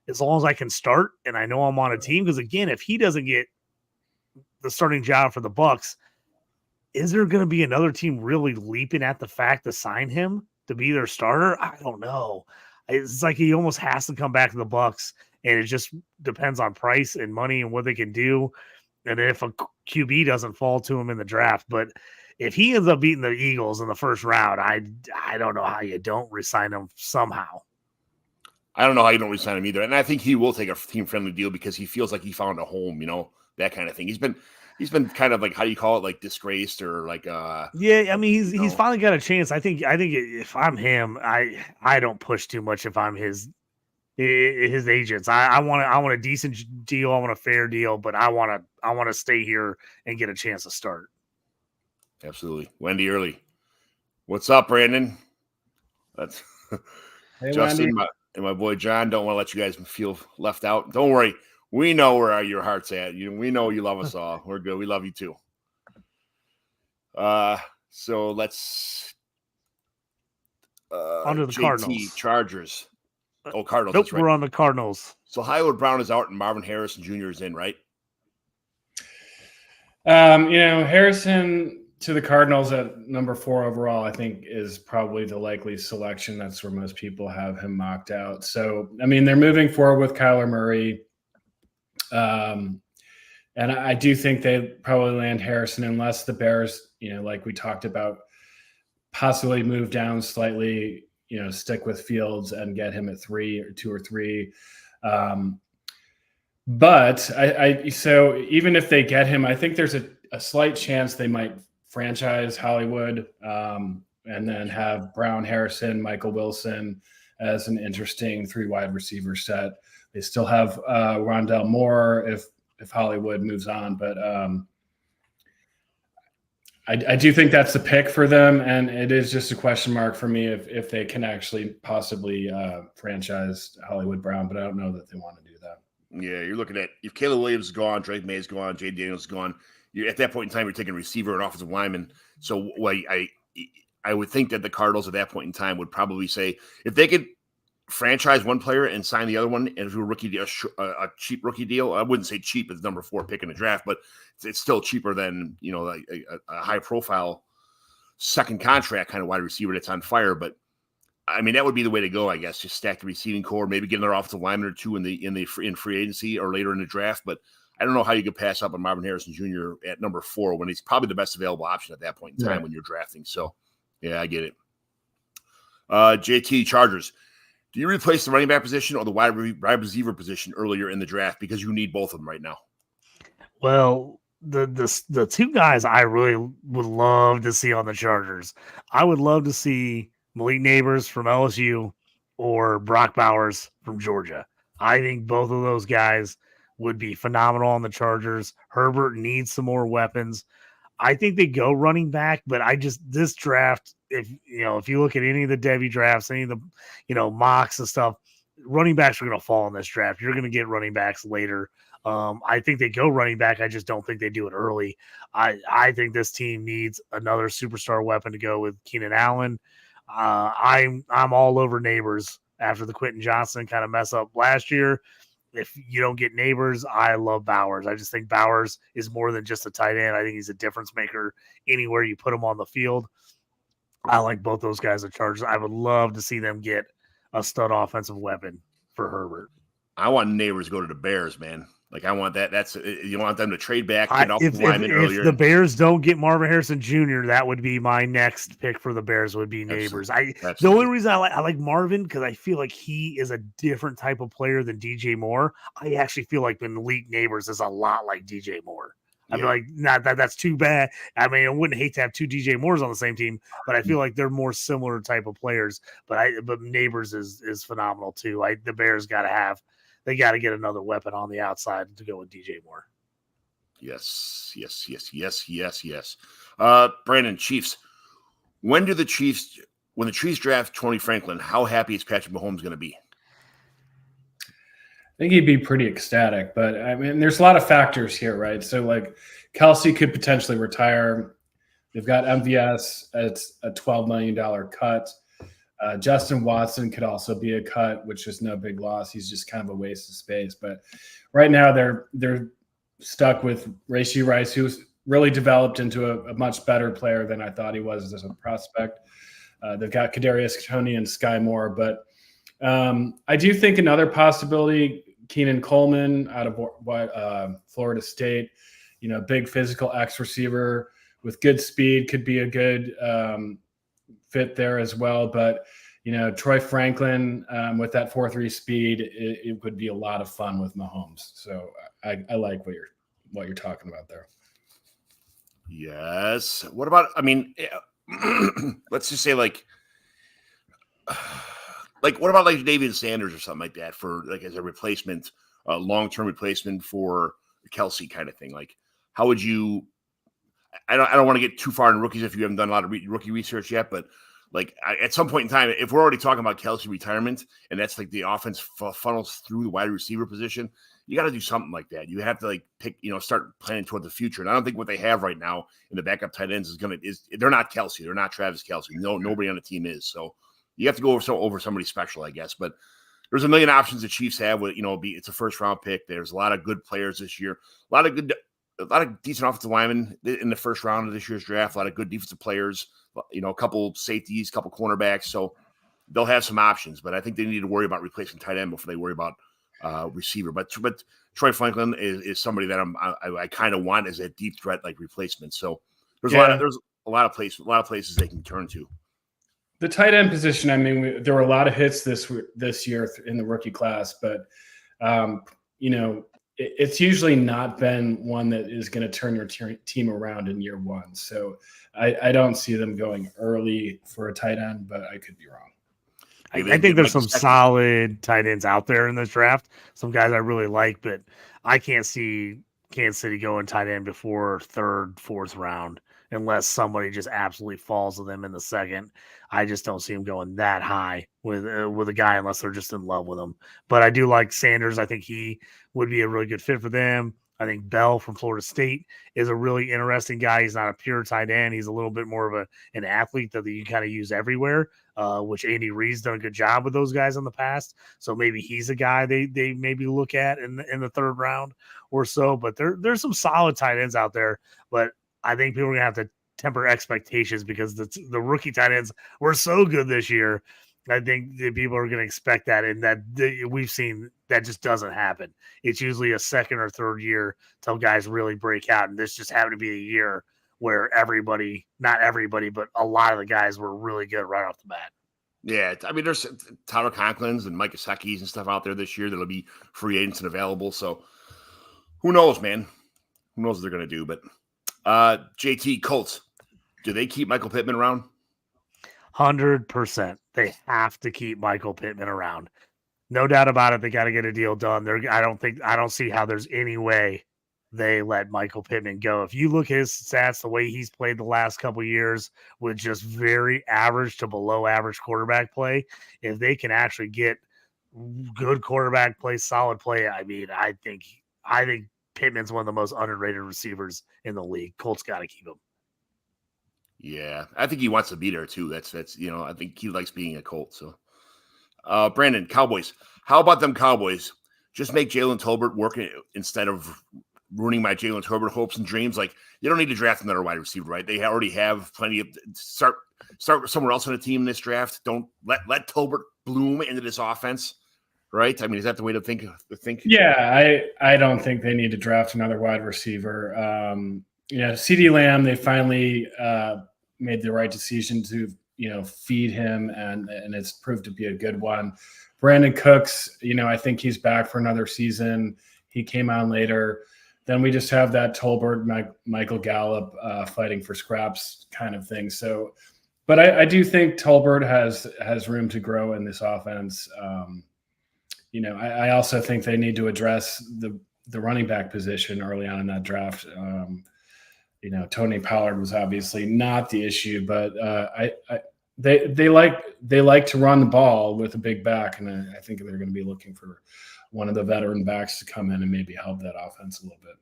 as long as I can start and I know I'm on a team? Because again, if he doesn't get the starting job for the Bucs, is there going to be another team really leaping at the fact to sign him to be their starter? I don't know. It's like he almost has to come back to the Bucs, and it just depends on price and money and what they can do. And if a QB doesn't fall to him in the draft, but if he ends up beating the Eagles in the first round, I don't know how you don't resign him somehow. I don't know how you don't resign him either. And I think he will take a team-friendly deal because he feels like he found a home, that kind of thing. He's been kind of like, how do you call it, like disgraced or like yeah, I mean he's finally got a chance. I think if I'm him, I don't push too much if I'm his agents. I want a decent deal, I want a fair deal, but I want to stay here and get a chance to start. Absolutely. Wendy Early. What's up, Brandon? That's Hey, Justin Wendy. and my boy John. Don't want to let you guys feel left out. Don't worry. We know where your heart's at. We know you love us all. We're good. We love you too. So let's Under the JT, Cardinals. Chargers. Oh, Cardinals. Nope, That's right. we're on the Cardinals. So Hollywood Brown is out and Marvin Harrison Jr. is in, right? Harrison to the Cardinals at number 4 overall, I think is probably the likely selection. That's where most people have him mocked out. So, I mean, they're moving forward with Kyler Murray. And I do think they probably land Harrison unless the Bears, like we talked about, possibly move down slightly, stick with Fields and get him at 3 or 2 or 3. But so even if they get him, I think there's a slight chance they might franchise Hollywood and then have Brown, Harrison, Michael Wilson as an interesting 3 wide receiver set. They still have Rondell Moore if Hollywood moves on, but I do think that's the pick for them, and it is just a question mark for me if they can actually possibly franchise Hollywood Brown, but I don't know that they want to do that. Yeah, you're looking at if Caleb Williams is gone, Drake May is gone, Jay Daniels is gone. At that point in time, you're taking receiver and offensive lineman. So I would think that the Cardinals at that point in time would probably say if they could franchise one player and sign the other one and do a cheap rookie deal. I wouldn't say cheap as number 4 pick in the draft, but it's still cheaper than like a high profile second contract kind of wide receiver that's on fire. But I mean, that would be the way to go, I guess. Just stack the receiving core, maybe get another offensive lineman or 2 in free agency or later in the draft. But I don't know how you could pass up on Marvin Harrison Jr. at number 4 when he's probably the best available option at that point in time when you're drafting. So yeah, I get it. JT Chargers. Do you replace the running back position or the wide receiver position earlier in the draft because you need both of them right now? Well, the two guys I really would love to see on the Chargers, I would love to see Malik Neighbors from LSU or Brock Bowers from Georgia. I think both of those guys would be phenomenal on the Chargers. Herbert needs some more weapons. I think they go running back, but this draft, if you look at any of the Devy drafts, any of the mocks and stuff, running backs are going to fall in this draft. You're going to get running backs later. I think they go running back. I just don't think they do it early. I think this team needs another superstar weapon to go with Keenan Allen. I'm all over Neighbors after the Quentin Johnson kind of mess up last year. If you don't get Neighbors, I love Bowers. I just think Bowers is more than just a tight end. I think he's a difference maker anywhere you put him on the field. I like both those guys at Chargers. I would love to see them get a stud offensive weapon for Herbert. I want Neighbors to go to the Bears, man. Like, I want that. That's you want them to trade back, get off if the lineman earlier. If the Bears don't get Marvin Harrison Jr., that would be my next pick for the Bears. Would be Neighbors. The only reason I like Marvin because I feel like he is a different type of player than DJ Moore. I actually feel like Malik Neighbors is a lot like DJ Moore. I feel like not that's too bad. I mean, I wouldn't hate to have two DJ Moores on the same team, but I feel like they're more similar type of players. But Neighbors is phenomenal too. The Bears got to get another weapon on the outside to go with DJ Moore. Yes. Brandon, Chiefs. When the Chiefs draft Tony Franklin, how happy is Patrick Mahomes going to be? I think he'd be pretty ecstatic, but I mean, there's a lot of factors here, right? So like Kelsey could potentially retire. They've got MVS at a $12 million cut. Justin Watson could also be a cut, which is no big loss. He's just kind of a waste of space. But right now they're stuck with Rashee Rice, who's really developed into a much better player than I thought he was as a prospect. They've got Kadarius Toney and Sky Moore, but I do think another possibility, Keenan Coleman out of Florida State, big physical X receiver with good speed could be a good fit there as well. But, Troy Franklin with that 4.3 speed, it would be a lot of fun with Mahomes. So I like what you're talking about there. Yes. What about, let's just say what about like David Sanders or something like that for like as a replacement, long-term replacement for Kelsey kind of thing? Like, how would you? I don't want to get too far in rookies if you haven't done a lot of rookie research yet, but like at some point in time, if we're already talking about Kelsey retirement and that's like the offense funnels through the wide receiver position, you got to do something like that. You have to like pick, start planning toward the future. And I don't think what they have right now in the backup tight ends is they're not Kelsey, they're not Travis Kelsey. No, nobody on the team is. So you have to go over somebody special, I guess. But there's a million options the Chiefs have. With it's a first round pick. There's a lot of good players this year. A lot of decent offensive linemen in the first round of this year's draft. A lot of good defensive players. A couple safeties, a couple cornerbacks. So they'll have some options. But I think they need to worry about replacing tight end before they worry about receiver. But Troy Franklin is somebody that I kind of want as a deep threat like replacement. So there's a lot of places they can turn to. The tight end position, there were a lot of hits this year in the rookie class, but it's usually not been one that is going to turn your team around in year one. So I don't see them going early for a tight end, but I could be wrong. I think there's some solid tight ends out there in this draft. Some guys I really like, but I can't see Kansas City going tight end before third, fourth round unless somebody just absolutely falls to them in the second. I just don't see him going that high with a guy unless they're just in love with him. But I do like Sanders. I think he would be a really good fit for them. I think Bell from Florida State is a really interesting guy. He's not a pure tight end. He's a little bit more of an athlete that you kind of use everywhere, which Andy Reid's done a good job with those guys in the past. So maybe he's a guy they maybe look at in the third round or so. But there's some solid tight ends out there. But I think people are going to have to temper expectations because the rookie tight ends were so good this year. I think that people are going to expect that, and that we've seen that just doesn't happen. It's usually a second or third year till guys really break out, and this just happened to be a year where not everybody, but a lot of the guys were really good right off the bat. Yeah, I mean, there's Tyler Conklin's and Mike Gesicki's and stuff out there this year that'll be free agents and available. So who knows, man? Who knows what they're going to do? But JT, Colts, do they keep Michael Pittman around? 100%. They have to keep Michael Pittman around. No doubt about it. They got to get a deal done. I don't see how there's any way they let Michael Pittman go. If you look at his stats, the way he's played the last couple of years with just very average to below average quarterback play, if they can actually get good quarterback play, solid play, I mean, I think Pittman's one of the most underrated receivers in the league. Colts got to keep him. Yeah, I think he wants to be there too. That's I think he likes being a Colt. So, Brandon, Cowboys. How about them Cowboys? Just make Jalen Tolbert work instead of ruining my Jalen Tolbert hopes and dreams. Like, you don't need to draft another wide receiver, right? They already have plenty of start somewhere else on the team in this draft. Don't let Tolbert bloom into this offense, right? I mean, is that the way to think? Yeah, I don't think they need to draft another wide receiver. CeeDee Lamb, they finally made the right decision to feed him, and it's proved to be a good one. Brandon Cooks, I think he's back for another season. He came on later. Then we just have that Tolbert, Michael Gallup fighting for scraps kind of thing. So, but I do think Tolbert has room to grow in this offense. I also think they need to address the running back position early on in that draft. Tony Pollard was obviously not the issue, but they like to run the ball with a big back, and I think they're going to be looking for one of the veteran backs to come in and maybe help that offense a little bit.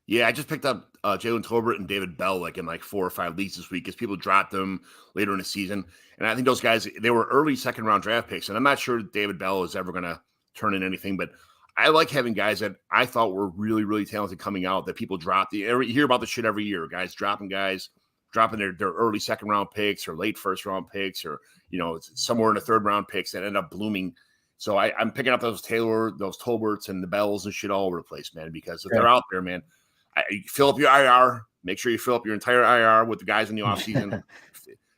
Yeah, I just picked up Jalen Tolbert and David Bell in 4 or 5 leagues this week because people dropped them later in the season. And I think those guys, they were early second-round draft picks. And I'm not sure David Bell is ever going to turn in anything. But I like having guys that I thought were really, really talented coming out that people dropped. You hear about this shit every year. Guys dropping their early second-round picks or late first-round picks or, somewhere in the third-round picks that end up blooming. So I'm picking up those Tolberts and the Bells and shit all over the place, man, because if they're out there, man, you fill up your IR. Make sure you fill up your entire IR with the guys in the offseason.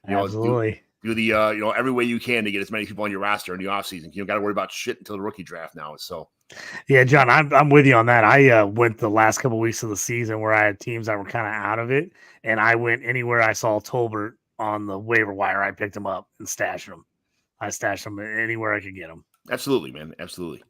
Absolutely. Do the every way you can to get as many people on your roster in the offseason. You don't got to worry about shit until the rookie draft now. So, yeah, John, I'm with you on that. I went the last couple of weeks of the season where I had teams that were kind of out of it, and I went anywhere I saw Tolbert on the waiver wire. I picked him up and stashed him. I stashed him anywhere I could get him. Absolutely, man. Absolutely.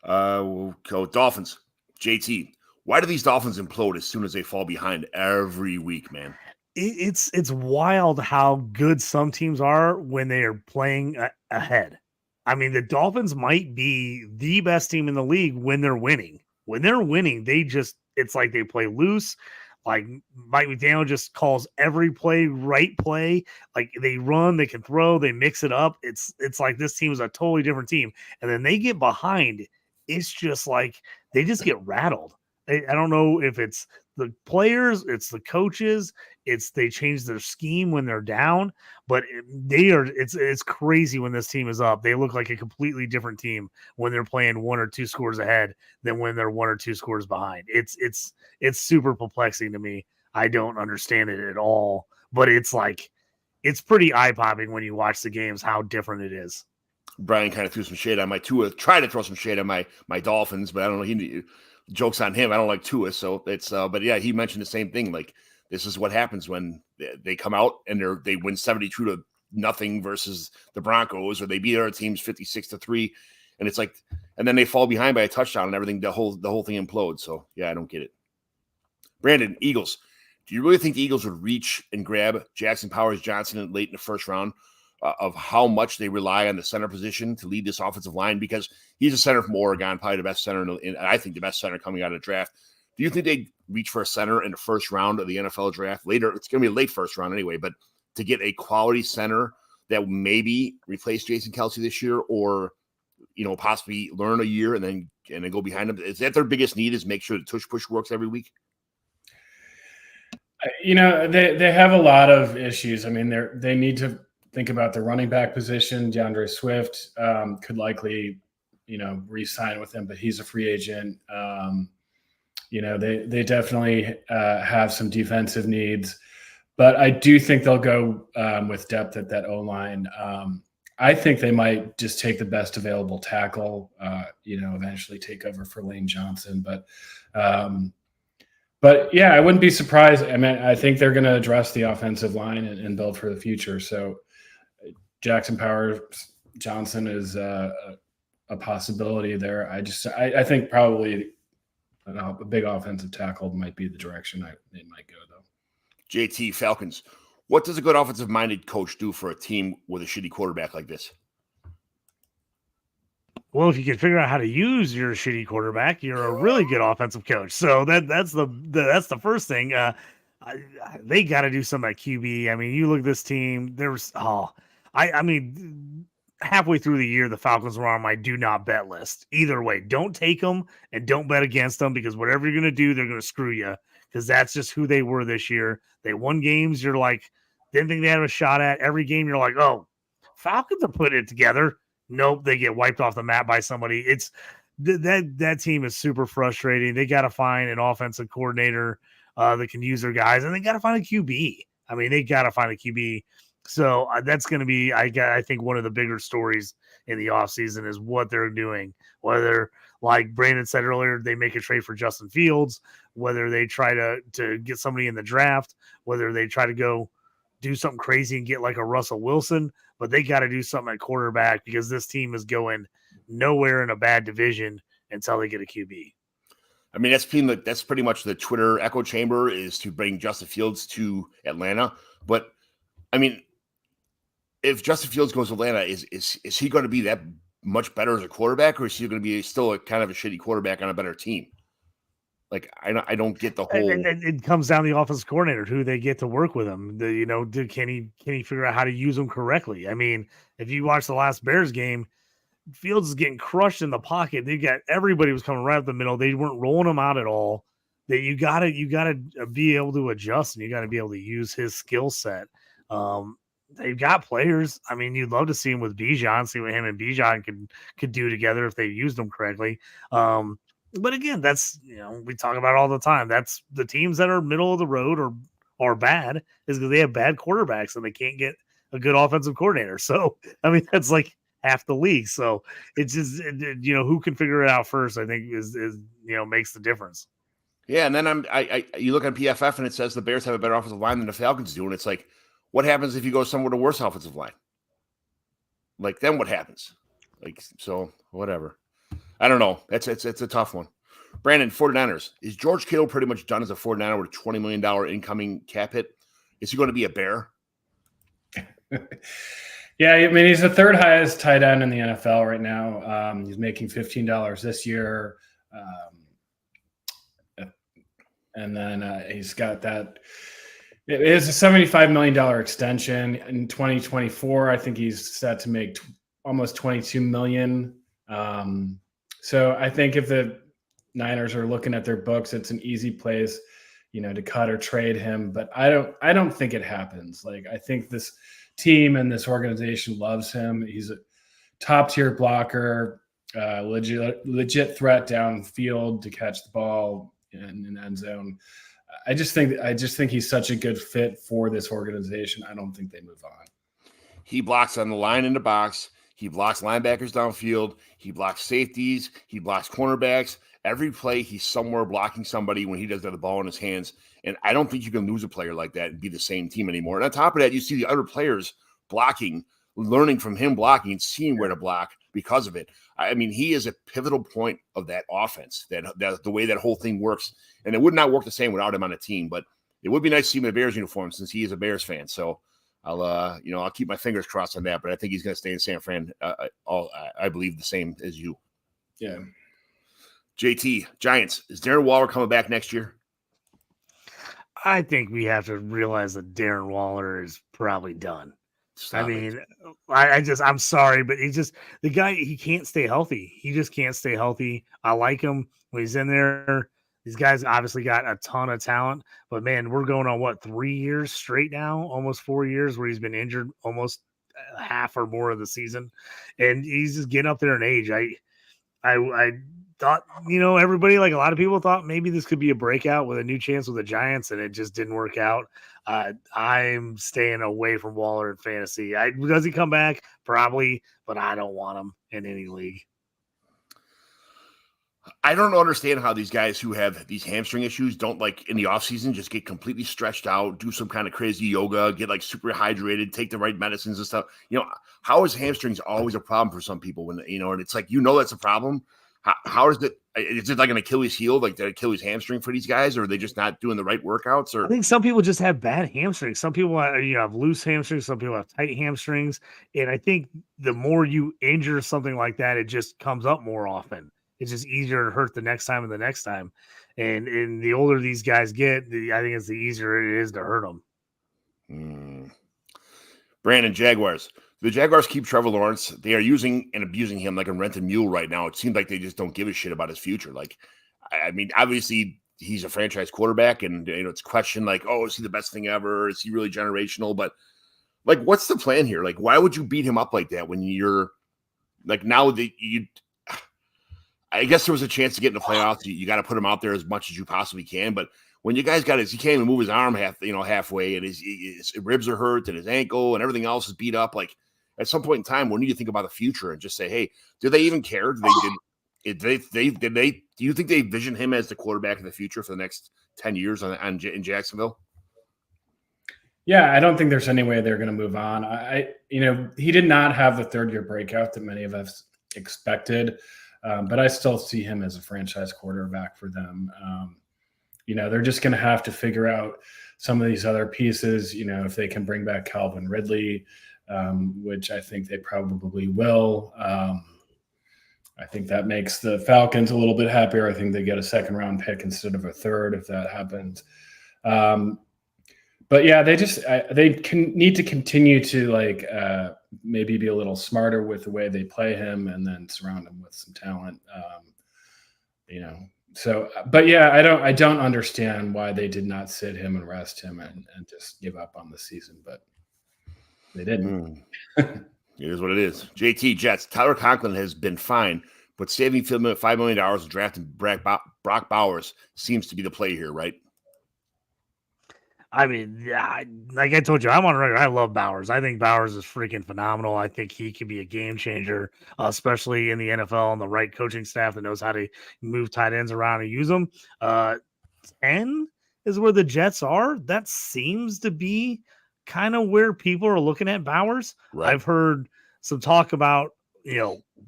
We'll go Dolphins. JT. Why do these Dolphins implode as soon as they fall behind every week, man? It's wild how good some teams are when they are playing ahead. I mean, the Dolphins might be the best team in the league when they're winning. When they're winning, it's like they play loose. Like Mike McDaniel just calls every play right play. Like they run, they can throw, they mix it up. It's like this team is a totally different team. And then they get behind. It's just like they just get rattled. I don't know if it's the players, it's the coaches, they change their scheme when they're down, but it's crazy when this team is up. They look like a completely different team when they're playing 1 or 2 scores ahead than when they're 1 or 2 scores behind. It's super perplexing to me. I don't understand it at all, but it's pretty eye-popping when you watch the games how different it is. Brian kind of threw some shade on my Tua, tried to throw some shade on my Dolphins, but I don't know. Joke's on him. I don't like Tua, so it's. But yeah, he mentioned the same thing. Like this is what happens when they come out and they win 72-0 versus the Broncos, or they beat other teams 56-3, and it's like, and then they fall behind by a touchdown and everything. The whole thing implodes. So yeah, I don't get it. Brandon, Eagles. Do you really think the Eagles would reach and grab Jackson Powers-Johnson late in the first round? Of how much they rely on the center position to lead this offensive line, because he's a center from Oregon, probably the best center, and I think the best center coming out of the draft. Do you think they'd reach for a center in the first round of the NFL draft? Later, it's going to be a late first round anyway, but to get a quality center that maybe replace Jason Kelce this year, or possibly learn a year and then go behind him, is that their biggest need? Is make sure the tush push works every week? They have a lot of issues. I mean, they need to think about the running back position. DeAndre Swift could likely, re-sign with him, but he's a free agent. They definitely have some defensive needs. But I do think they'll go with depth at that O-line. I think they might just take the best available tackle, eventually take over for Lane Johnson. But yeah, I wouldn't be surprised. I mean, I think they're going to address the offensive line and build for the future. So Jackson Powers Johnson is a possibility there. I think probably a big offensive tackle might be the direction they might go, though. JT, Falcons. What does a good offensive-minded coach do for a team with a shitty quarterback like this? Well, if you can figure out how to use your shitty quarterback, you're a really good offensive coach. So that's the first thing. They got to do something at QB. I mean, you look at this team. I mean, halfway through the year, the Falcons were on my do not bet list. Either way, don't take them and don't bet against them, because whatever you're going to do, they're going to screw you, because that's just who they were this year. They won games you're like, didn't think they had a shot at. Every game you're like, oh, Falcons are putting it together. Nope, they get wiped off the map by somebody. It's that team is super frustrating. They got to find an offensive coordinator that can use their guys, and they got to find a QB. I mean, they got to find a QB. So that's going to be, I think, one of the bigger stories in the offseason is what they're doing. Whether, like Brandon said earlier, they make a trade for Justin Fields, whether they try to get somebody in the draft, whether they try to go do something crazy and get like a Russell Wilson, but they got to do something at quarterback, because this team is going nowhere in a bad division until they get a QB. I mean, that's pretty much the Twitter echo chamber, is to bring Justin Fields to Atlanta. But I mean, if Justin Fields goes to Atlanta, is he going to be that much better as a quarterback, or is he going to be still a kind of a shitty quarterback on a better team? Like, I don't get the whole. And it comes down to the offensive coordinator, who they get to work with him. Can he figure out how to use them correctly? I mean, if you watch the last Bears game, Fields is getting crushed in the pocket. They got everybody was coming right up the middle. They weren't rolling him out at all. That you gotta be able to adjust, and you got to be able to use his skill set. They've got players. I mean, you'd love to see him with Bijan, see what him and Bijan could do together if they used them correctly. But again, that's, we talk about it all the time. That's the teams that are middle of the road or bad is because they have bad quarterbacks and they can't get a good offensive coordinator. So, I mean, that's like half the league. So it's just, who can figure it out first, I think is makes the difference. Yeah. And then you look at PFF and it says the Bears have a better offensive line than the Falcons do. And it's like, what happens if you go somewhere with a worse offensive line? Like, then what happens? Like, so whatever. I don't know. It's a tough one. Brandon, 49ers. Is George Kittle pretty much done as a 49er with a $20 million incoming cap hit? Is he going to be a Bear? Yeah, I mean, he's the third highest tight end in the NFL right now. He's making $15 this year. And then he's got that. It is a $75 million extension in 2024. I think he's set to make almost $22 million. So I think if the Niners are looking at their books, it's an easy place, to cut or trade him. But I don't think it happens. Like, I think this team and this organization loves him. He's a top tier blocker, legit threat downfield to catch the ball in the end zone. I just think he's such a good fit for this organization. I don't think they move on. He blocks on the line in the box. He blocks linebackers downfield. He blocks safeties. He blocks cornerbacks. Every play, he's somewhere blocking somebody when he doesn't have the ball in his hands. And I don't think you can lose a player like that and be the same team anymore. And on top of that, you see the other players blocking, learning from him blocking, and seeing where to block because of it. I mean, he is a pivotal point of that offense, that the way that whole thing works. And it would not work the same without him on a team. But it would be nice to see him in a Bears uniform, since he is a Bears fan. So I'll keep my fingers crossed on that, but I think he's going to stay in San Fran. I believe the same as you. Yeah. JT, Giants, is Darren Waller coming back next year? I think we have to realize that Darren Waller is probably done. I'm sorry, but the guy, he can't stay healthy. He just can't stay healthy. I like him when he's in there. These guys obviously got a ton of talent, but man, we're going on 3 years straight now, almost 4 years where he's been injured almost half or more of the season, and he's just getting up there in age. I thought, everybody, like a lot of people thought maybe this could be a breakout with a new chance with the Giants, and it just didn't work out. I'm staying away from Waller in fantasy. Does he come back? Probably, but I don't want him in any league. I don't understand how these guys who have these hamstring issues don't, like, in the offseason just get completely stretched out, do some kind of crazy yoga, get like super hydrated, take the right medicines and stuff. How is hamstrings always a problem for some people when, and it's like, that's a problem. How is it like an Achilles heel, like the Achilles hamstring for these guys, or are they just not doing the right workouts? Or I think some people just have bad hamstrings. Some people have loose hamstrings. Some people have tight hamstrings. And I think the more you injure something like that, it just comes up more often. It's just easier to hurt the next time and the next time. And the older these guys get, I think it's the easier it is to hurt them. Brandon, Jaguars. The Jaguars keep Trevor Lawrence. They are using and abusing him like a rented mule right now. It seems like they just don't give a shit about his future. Like, I mean, obviously he's a franchise quarterback, and it's a question like, oh, is he the best thing ever? Is he really generational? But like, what's the plan here? Like, why would you beat him up like that when you're like, now that I guess there was a chance to get in the playoffs. You got to put him out there as much as you possibly can. But when you guys he can't even move his arm halfway, and his ribs are hurt, and his ankle and everything else is beat up. Like, at some point in time, when do you think about the future and just say, hey, do they even care? Do you think they envision him as the quarterback of the future for the next 10 years in Jacksonville? Yeah, I don't think there's any way they're going to move on. He did not have the third-year breakout that many of us expected. But I still see him as a franchise quarterback for them. They're just going to have to figure out some of these other pieces, if they can bring back Calvin Ridley, which I think they probably will. I think that makes the Falcons a little bit happier. I think they get a second-round pick instead of a third if that happens. But yeah, they need to continue to maybe be a little smarter with the way they play him, and then surround him with some talent. So, but yeah, I don't understand why they did not sit him and rest him and just give up on the season, but they didn't. It is what it is. JT Jets. Tyler Conklin has been fine, but saving $5 million and drafting Brock Bowers seems to be the play here, right? I mean, like I told you, I'm on record. I love Bowers. I think Bowers is freaking phenomenal. I think he could be a game changer, especially in the NFL and the right coaching staff that knows how to move tight ends around and use them. 10 is where the Jets are. That seems to be kind of where people are looking at Bowers. Right. I've heard some talk about,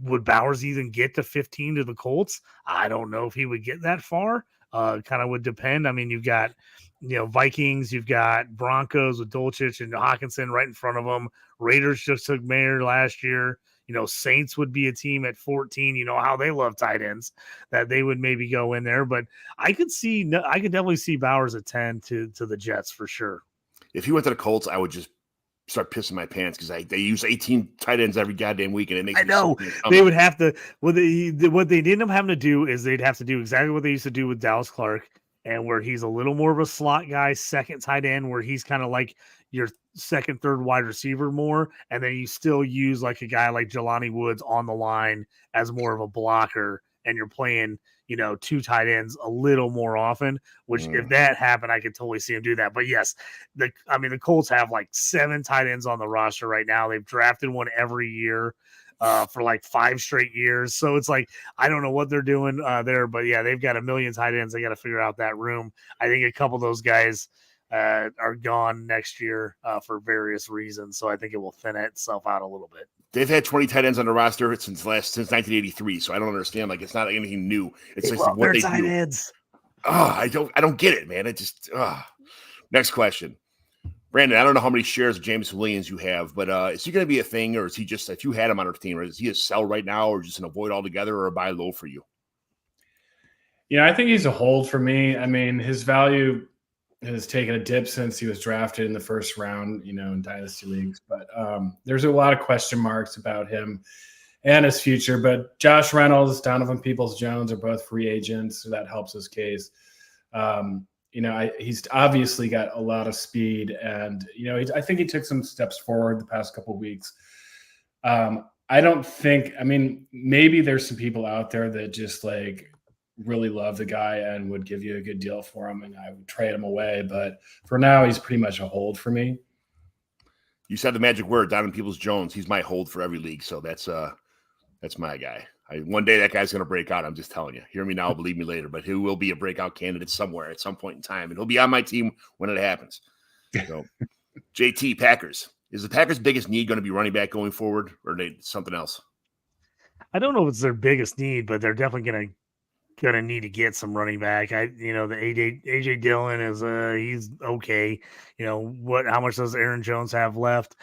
would Bowers even get to 15 to the Colts? I don't know if he would get that far. Kind of would depend. I mean, you've got Vikings, you've got Broncos with Dolchich and Hawkinson right in front of them. Raiders just took Mayer last year. Saints would be a team at 14. How they love tight ends, that they would maybe go in there. But I could definitely see Bowers at 10 to the Jets for sure. If he went to the Colts, I would just start pissing my pants because they use 18 tight ends every goddamn week, and it makes I know they would have to. What they didn't have having to do is they'd have to do exactly what they used to do with Dallas Clark, and where he's a little more of a slot guy, second tight end, where he's kind of like your second, third wide receiver more, and then you still use like a guy like Jelani Woods on the line as more of a blocker, and you're playing, two tight ends a little more often, which if that happened, I could totally see him do that. But yes, the Colts have like 7 tight ends on the roster right now. They've drafted one every year for like 5 straight years. So it's like, I don't know what they're doing there, but yeah, they've got a million tight ends. They got to figure out that room. I think a couple of those guys are gone next year for various reasons. So I think it will thin itself out a little bit. They've had 20 tight ends on the roster since 1983. So I don't understand. Like, it's not anything new. It's like what they tight do. Ends. I don't get it, man. It just Next question. Brandon, I don't know how many shares of Jameson Williams you have, but is he going to be a thing, or is he just, if you had him on our team, or is he a sell right now, or just an avoid altogether, or a buy low for you? I think he's a hold for me. I mean, his value has taken a dip since he was drafted in the first round, in dynasty leagues. But there's a lot of question marks about him and his future. But Josh Reynolds, Donovan Peoples-Jones are both free agents, so that helps his case. He's obviously got a lot of speed, and I think he took some steps forward the past couple of weeks. I I don't think, I mean, maybe there's some people out there that just like really love the guy and would give you a good deal for him, and I would trade him away. But for now, he's pretty much a hold for me. You said the magic word, Donovan Peoples-Jones. He's my hold for every league, so that's my guy. One day that guy's going to break out. I'm just telling you. Hear me now, believe me later. But he will be a breakout candidate somewhere at some point in time, and he'll be on my team when it happens. So, JT, Packers. Is the Packers' biggest need going to be running back going forward, or something else? I don't know if it's their biggest need, but they're definitely gonna need to get some running back. The AJ Dillon is he's okay. How much does Aaron Jones have left?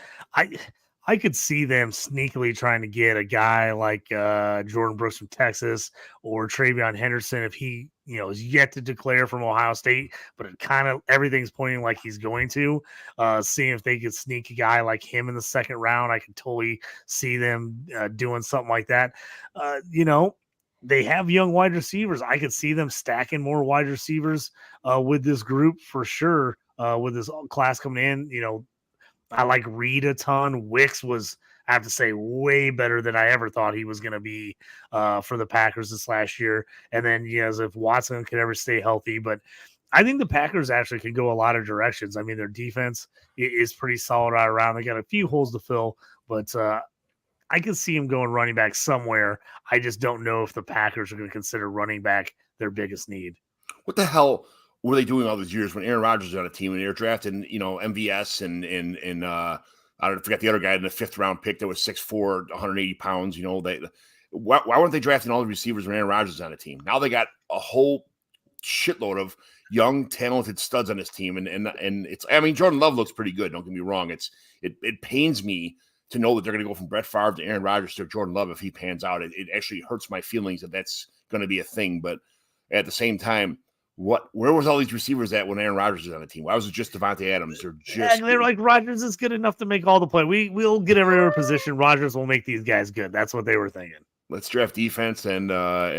I could see them sneakily trying to get a guy like Jordan Brooks from Texas or Travion Henderson if he is yet to declare from Ohio State, but it kind of everything's pointing like he's going to. Seeing if they could sneak a guy like him in the second round, I could totally see them doing something like that. They have young wide receivers. I could see them stacking more wide receivers with this group for sure. With this class coming in, I like Reed a ton. Wicks was, I have to say, way better than I ever thought he was going to be for the Packers this last year. And then, as if Watson could ever stay healthy. But I think the Packers actually can go a lot of directions. I mean, their defense is pretty solid all around. They got a few holes to fill, but I can see him going running back somewhere. I just don't know if the Packers are going to consider running back their biggest need. What the hell were they doing all these years when Aaron Rodgers was on a team and they were drafting, MVS and I don't forget the other guy in the 5th round pick that was 6'4", 180 pounds. Why weren't they drafting all the receivers when Aaron Rodgers was on a team? Now they got a whole shitload of young, talented studs on this team, and it's. I mean, Jordan Love looks pretty good. Don't get me wrong. It pains me to know that they're going to go from Brett Favre to Aaron Rodgers to Jordan Love if he pans out. It actually hurts my feelings that that's going to be a thing. But at the same time, where was all these receivers at when Aaron Rodgers was on the team? Why was it just Devontae Adams? They're like, Rodgers is good enough to make all the play. We'll get every other position. Rodgers will make these guys good. That's what they were thinking. Let's draft defense and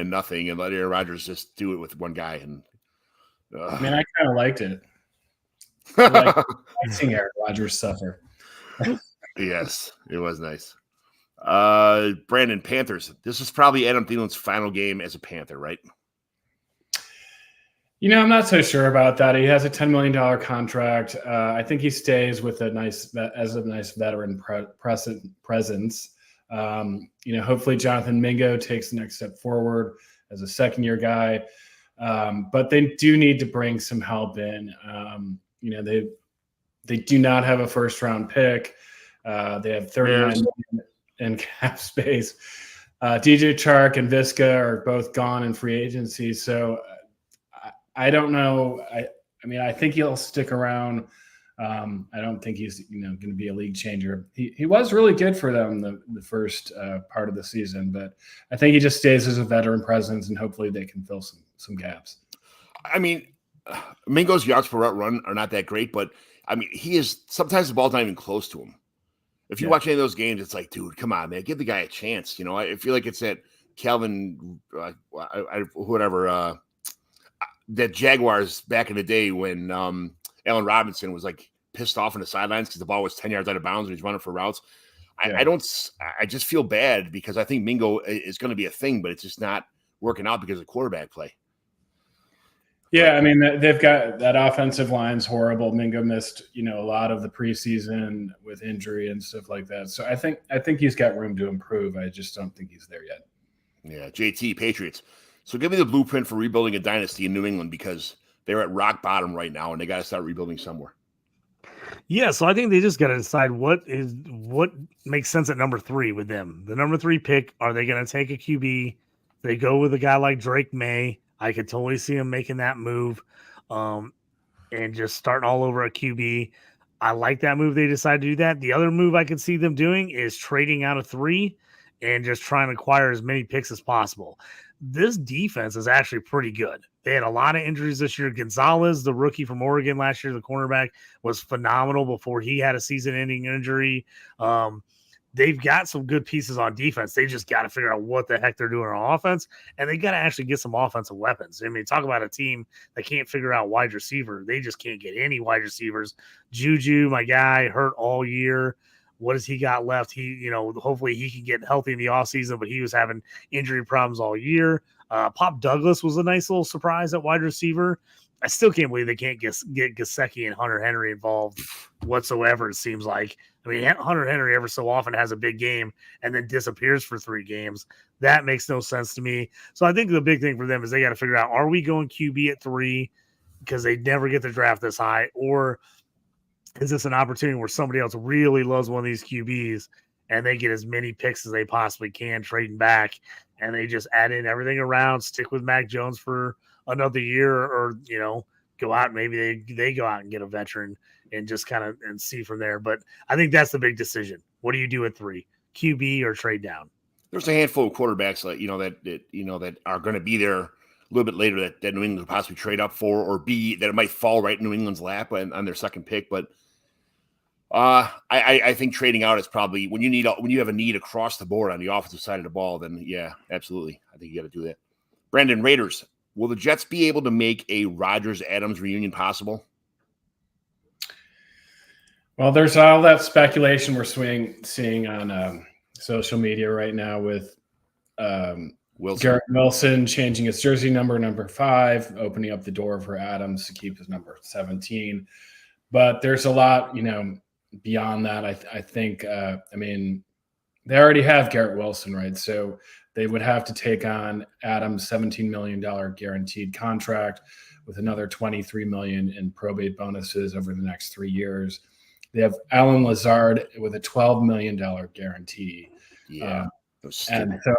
nothing, and let Aaron Rodgers just do it with one guy. And I mean, I kind of liked it. I like seeing Aaron Rodgers suffer. Yes, it was nice. Brandon, Panthers. This is probably Adam Thielen's final game as a Panther, right? I'm not so sure about that. He has a $10 million contract. I think he stays with a nice veteran presence. Hopefully Jonathan Mingo takes the next step forward as a second-year guy. But they do need to bring some help in. They do not have a first-round pick. They have 39 million in cap space. DJ Chark and Visca are both gone in free agency, so I don't know. I think he'll stick around. I don't think he's going to be a league changer. He was really good for them the first part of the season, but I think he just stays as a veteran presence, and hopefully they can fill some gaps. I mean, Mingo's yards per route run are not that great, but I mean, he is sometimes the ball's not even close to him. If you watch any of those games, it's like, dude, come on, man, give the guy a chance. I feel like it's that Calvin, that Jaguars back in the day when Allen Robinson was like pissed off on the sidelines because the ball was 10 yards out of bounds and he's running for routes. I just feel bad because I think Mingo is going to be a thing, but it's just not working out because of quarterback play. Yeah, I mean, they've got that offensive line's horrible. Mingo missed, a lot of the preseason with injury and stuff like that. So I think he's got room to improve. I just don't think he's there yet. Yeah, JT, Patriots. So give me the blueprint for rebuilding a dynasty in New England because they're at rock bottom right now and they got to start rebuilding somewhere. Yeah, so I think they just got to decide what makes sense at number 3 with them. The number 3 pick, are they going to take a QB? They go with a guy like Drake May. I could totally see him making that move and just starting all over a QB. I like that move. They decided to do that. The other move I could see them doing is trading out of 3 and just trying to acquire as many picks as possible. This defense is actually pretty good. They had a lot of injuries this year. Gonzalez, the rookie from Oregon last year, the cornerback, was phenomenal before he had a season-ending injury. They've got some good pieces on defense. They just got to figure out what the heck they're doing on offense, and they got to actually get some offensive weapons. I mean, talk about a team that can't figure out wide receiver. They just can't get any wide receivers. Juju, my guy, hurt all year. What has he got left? Hopefully he can get healthy in the offseason, but he was having injury problems all year. Pop Douglas was a nice little surprise at wide receiver. I still can't believe they can't get Gesicki and Hunter Henry involved whatsoever, it seems like. I mean, Hunter Henry ever so often has a big game and then disappears for 3 games. That makes no sense to me. So I think the big thing for them is they got to figure out, are we going QB at 3 because they never get the draft this high, or is this an opportunity where somebody else really loves one of these QBs and they get as many picks as they possibly can trading back, and they just add in everything around, stick with Mac Jones for another year, or go out, maybe they go out and get a veteran and just kind of and see from there. But I think that's the big decision. What do you do at 3, QB or trade down? There's a handful of quarterbacks that are going to be there a little bit later that New England could possibly trade up for, or B, that it might fall right in New England's lap on their second pick. But I think trading out is probably when you have a need across the board on the offensive side of the ball, then yeah, absolutely. I think you got to do that. Brandon, Raiders, will the Jets be able to make a Rodgers-Adams reunion possible? Well, there's all that speculation we're seeing on social media right now with Garrett Wilson changing his jersey number 5, opening up the door for Adams to keep his number 17. But there's a lot, beyond that. I think, they already have Garrett Wilson, right? So they would have to take on Adams' $17 million guaranteed contract with another $23 million in probate bonuses over the next 3 years. They have Alan Lazard with a $12 million guarantee. Yeah. And so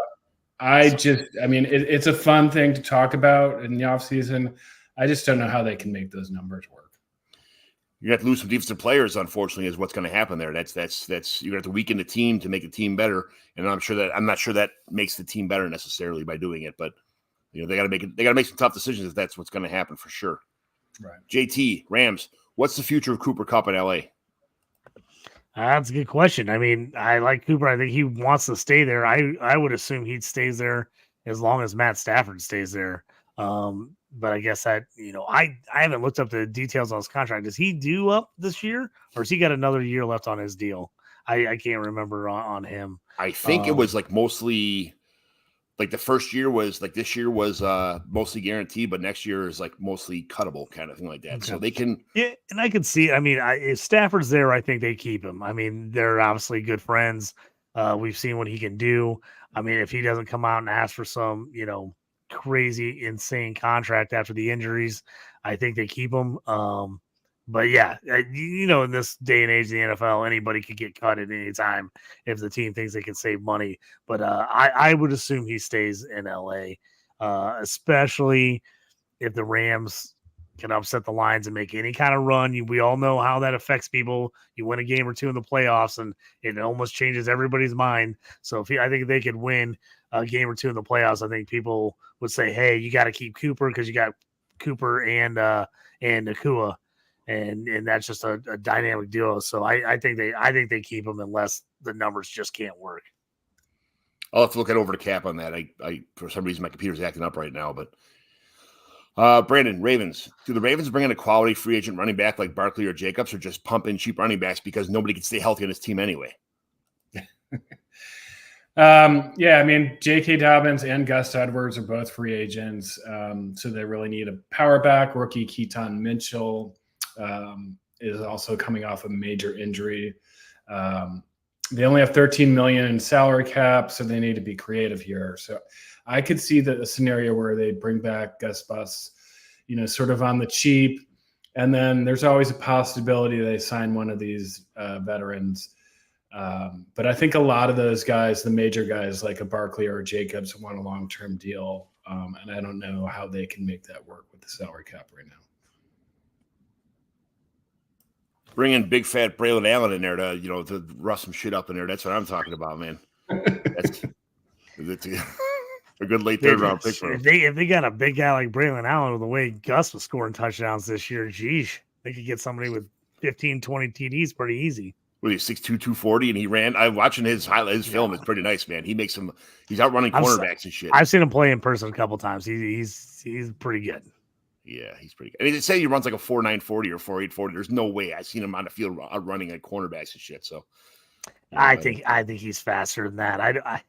it's a fun thing to talk about in the offseason. I just don't know how they can make those numbers work. You have to lose some defensive players, unfortunately, is what's going to happen there. That's you're going to have to weaken the team to make the team better. And I'm not sure that makes the team better necessarily by doing it, but they got to make some tough decisions if that's what's going to happen for sure. Right. JT, Rams, what's the future of Cooper Kupp in LA? That's a good question. I mean, I like Cooper. I think he wants to stay there. I would assume he stays there as long as Matt Stafford stays there. But I guess that, I haven't looked up the details on his contract. Is he due up this year, or has he got another year left on his deal? I can't remember on him. I think it was mostly the first year was this year was mostly guaranteed, but next year is mostly cuttable kind of thing like that. Okay. So they can. Yeah. And I can see, if Stafford's there, I think they keep him. They're obviously good friends. We've seen what he can do. If he doesn't come out and ask for some, crazy, insane contract after the injuries, I think they keep him. But yeah, in this day and age of the NFL, anybody could get cut at any time if the team thinks they can save money. But I would assume he stays in LA, especially if the Rams can upset the Lions and make any kind of run. We all know how that affects people. You win a game or two in the playoffs, and it almost changes everybody's mind. So I think if they could win a game or two in the playoffs, I think people would say, "Hey, you got to keep Cooper because you got Cooper and Nakua." And that's just a dynamic duo. So I think they keep him unless the numbers just can't work. I'll have to look over the cap on that. I for some reason my computer's acting up right now. But Brandon, Ravens. Do the Ravens bring in a quality free agent running back like Barkley or Jacobs, or just pump in cheap running backs because nobody can stay healthy on this team anyway? J.K. Dobbins and Gus Edwards are both free agents. So they really need a power back. Rookie Keaton Mitchell is also coming off a major injury. They only have $13 million in salary cap, so they need to be creative here. So I could see a scenario where they bring back Gus Bus, sort of on the cheap, and then there's always a possibility they sign one of these veterans. But I think a lot of those guys, the major guys like a Barkley or a Jacobs, want a long-term deal, and I don't know how they can make that work with the salary cap right now. Bring in big fat Braylon Allen in there to rust some shit up in there. That's what I'm talking about, man. That's a good late third round pick for him. If they got a big guy like Braylon Allen with the way Gus was scoring touchdowns this year, geez, they could get somebody with 15, 20 TDs pretty easy. Well, he's 6'2", 240, and he ran. I'm watching his film. It's pretty nice, man. He's outrunning cornerbacks and shit. I've seen him play in person a couple times. He's pretty good. Yeah, he's pretty good. And they say he runs like a 4.9 40 or 4.8 40. There's no way I've seen him on the field running like cornerbacks and shit. So I think he's faster than that.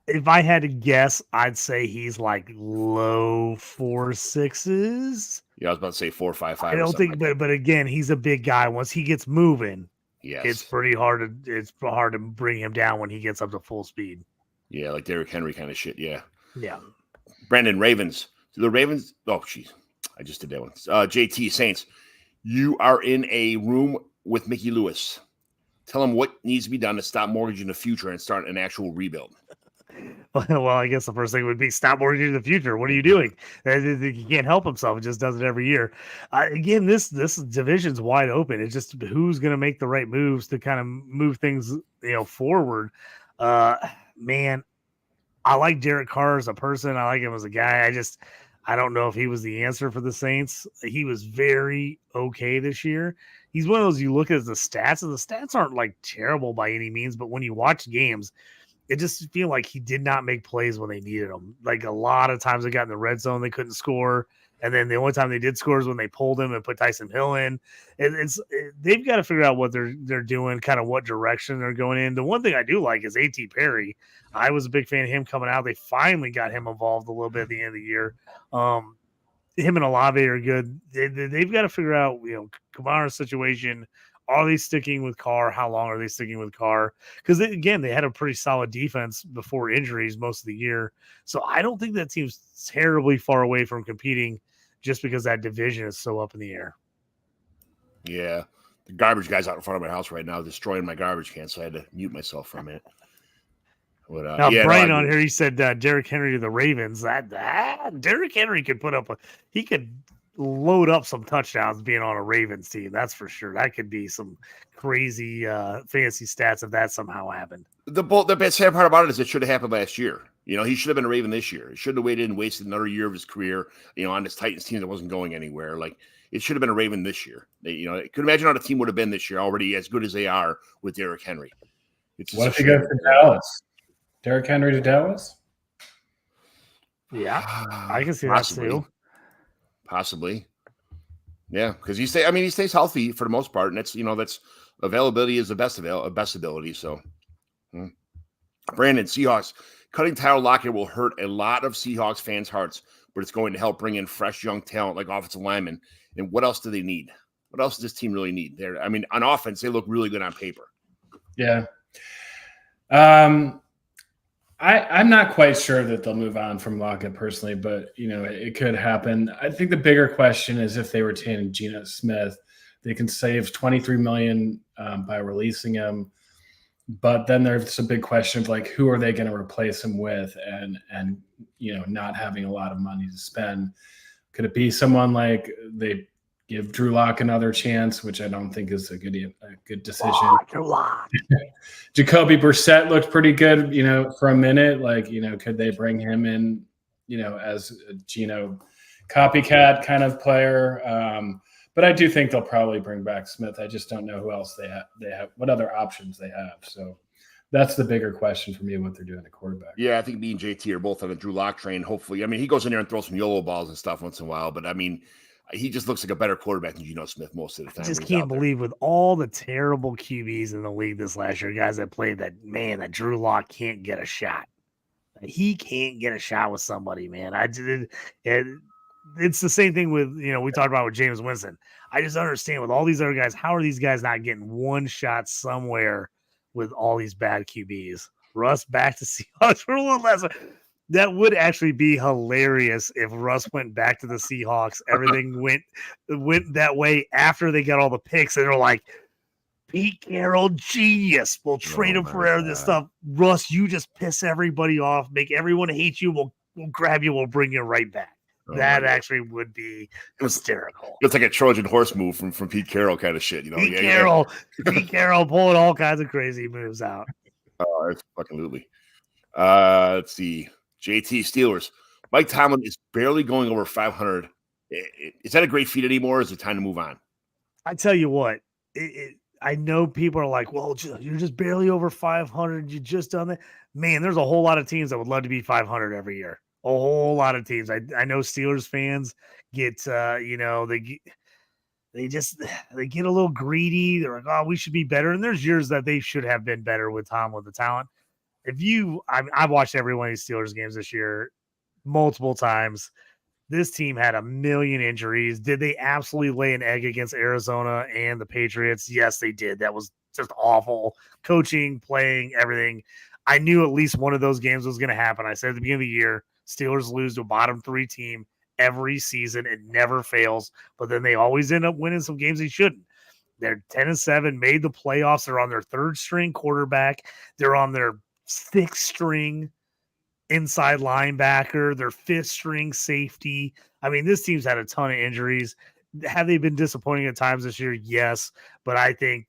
If I had to guess, I'd say he's like low 4.6s. Yeah, I was about to say 4.55. I don't think, but again, he's a big guy. Once he gets moving, yes, it's pretty hard to bring him down when he gets up to full speed. Yeah, like Derrick Henry kind of shit. Yeah. Yeah. Brandon, Ravens. The Ravens. Oh, jeez, I just did that one. JT Saints. You are in a room with Mickey Lewis. Tell him what needs to be done to stop mortgaging the future and start an actual rebuild. Well, I guess the first thing would be stop mortgaging the future. What are you doing? He can't help himself. It just does it every year. Again, this division's wide open. It's just who's going to make the right moves to kind of move things, forward. Man, I like Derek Carr as a person. I like him as a guy. I don't know if he was the answer for the Saints. He was very okay this year. He's one of those, you look at the stats, and the stats aren't like terrible by any means, but when you watch games, it just feel like he did not make plays when they needed him. Like a lot of times they got in the red zone, they couldn't score. And then the only time they did score is when they pulled him and put Tyson Hill in. They've got to figure out what they're doing, kind of what direction they're going in. The one thing I do like is A.T. Perry. I was a big fan of him coming out. They finally got him involved a little bit at the end of the year. Him and Olave are good. They've got to figure out, Kamara's situation. Are they sticking with Carr? How long are they sticking with Carr? Because, again, they had a pretty solid defense before injuries most of the year. So I don't think that team's terribly far away from competing just because that division is so up in the air. Yeah. The garbage guy's out in front of my house right now destroying my garbage can, so I had to mute myself for a minute. But, Brian on here, he said Derrick Henry to the Ravens. That Derrick Henry could he could load up some touchdowns being on a Ravens team. That's for sure. That could be some crazy fantasy stats if that somehow happened. The best sad part about it is it should have happened last year. He should have been a Raven this year. He shouldn't have waited and wasted another year of his career, on this Titans team that wasn't going anywhere. Like, it should have been a Raven this year. Could imagine how the team would have been this year already as good as they are with Derrick Henry. What if he goes to Dallas? Derrick Henry to Dallas? Yeah, I can see that too. Possibly. Yeah, because he stays healthy for the most part, and that's availability is the best ability. So, Brandon, Seahawks cutting Tyler Lockett will hurt a lot of Seahawks fans' hearts, but it's going to help bring in fresh young talent like offensive linemen. And what else do they need? What else does this team really need? On offense, they look really good on paper. Yeah. I'm not quite sure that they'll move on from Lockett personally, but it could happen. I think the bigger question is if they retain Geno Smith, they can save $23 million by releasing him. But then there's a big question of like, who are they going to replace him with, and not having a lot of money to spend. Could it be someone like they give Drew Lock another chance, which I don't think is a good decision. Jacoby Brissett looked pretty good, for a minute. Like, could they bring him in, as a Geno copycat kind of player? But I do think they'll probably bring back Smith. I just don't know who else they have, what other options they have. So that's the bigger question for me, what they're doing at quarterback. Yeah, I think me and JT are both on the Drew Lock train. Hopefully, he goes in there and throws some YOLO balls and stuff once in a while, but he just looks like a better quarterback than Geno Smith most of the time. I just can't believe with all the terrible QBs in the league this last year, guys that played that Drew Lock can't get a shot. He can't get a shot with somebody, man. It's the same thing with, we talked about with James Winston. I just understand with all these other guys, how are these guys not getting one shot somewhere with all these bad QBs? Russ back to Seahawks for a little less. That would actually be hilarious if Russ went back to the Seahawks. Everything went that way after they got all the picks, and they're like, Pete Carroll, genius. We'll trade him for this stuff. Russ, you just piss everybody off, make everyone hate you. We'll grab you. We'll bring you right back. That actually would be hysterical. It's like a Trojan horse move from Pete Carroll kind of shit. Pete Carroll pulling all kinds of crazy moves out. Oh, it's fucking lootly. Let's see. JT Steelers. Mike Tomlin is barely going over 500. Is that a great feat anymore? Or is it time to move on? I tell you what, I know people are like, well, you're just barely over 500. You just done that. Man, there's a whole lot of teams that would love to be 500 every year. A whole lot of teams. I know Steelers fans get, they get a little greedy. They're like, oh, we should be better. And there's years that they should have been better with the talent. I've watched every one of these Steelers games this year multiple times. This team had a million injuries. Did they absolutely lay an egg against Arizona and the Patriots? Yes, they did. That was just awful. Coaching, playing, everything. I knew at least one of those games was going to happen. I said at the beginning of the year, Steelers lose to a bottom 3 team every season. It never fails. But then they always end up winning some games they shouldn't. They're 10-7, made the playoffs. They're on their 3rd string quarterback. They're on their 6th string inside linebacker, their 5th string safety. I mean, this team's had a ton of injuries. Have they been disappointing at times this year? Yes, but I think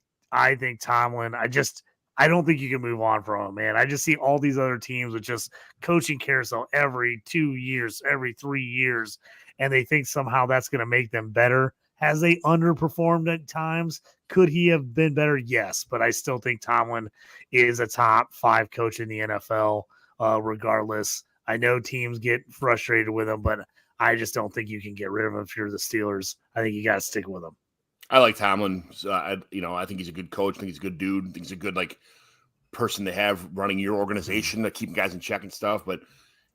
Tomlin, I don't think you can move on from him, man. I just see all these other teams with just coaching carousel every 2 years, every 3 years, and they think somehow that's going to make them better. Has they underperformed at times? Could he have been better? Yes, but I still think Tomlin is a top 5 coach in the NFL. Regardless, I know teams get frustrated with him, but I just don't think you can get rid of him if you're the Steelers. I think you got to stick with him. I like Tomlin. I think he's a good coach. I think he's a good dude. I think he's a good person to have running your organization, to keep guys in check and stuff. But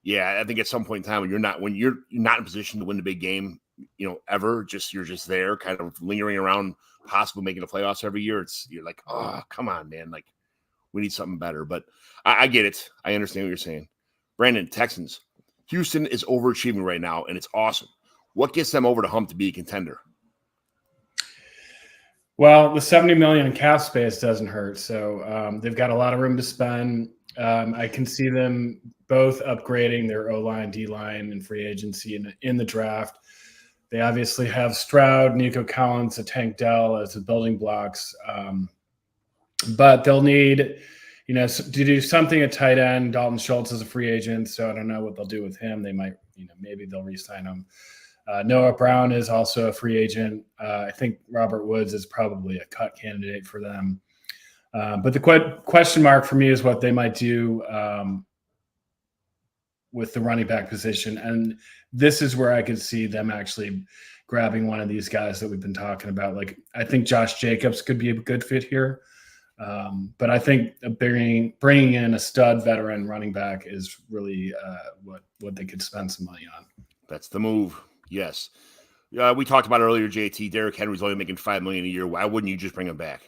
yeah, I think at some point in time when you're not in a position to win the big game, ever, you're just there, kind of lingering around, possibly making the playoffs every year. You're like, oh, come on, man, we need something better. But I get it. I understand what you're saying. Brandon, Texans. Houston is overachieving right now, and it's awesome. What gets them over the hump to be a contender? Well, the $70 million in cap space doesn't hurt. So they've got a lot of room to spend. I can see them both upgrading their O-line, D-line, and free agency in the draft. They obviously have Stroud, Nico Collins, and Tank Dell as the building blocks. But they'll need, to do something at tight end. Dalton Schultz is a free agent, so I don't know what they'll do with him. They might, maybe they'll re-sign him. Noah Brown is also a free agent. I think Robert Woods is probably a cut candidate for them. But the question mark for me is what they might do with the running back position. And this is where I could see them actually grabbing one of these guys that we've been talking about. I think Josh Jacobs could be a good fit here. But I think bringing in a stud veteran running back is really what they could spend some money on. That's the move. Yes. We talked about earlier, JT. Derrick Henry's only making $5 million a year. Why wouldn't you just bring him back?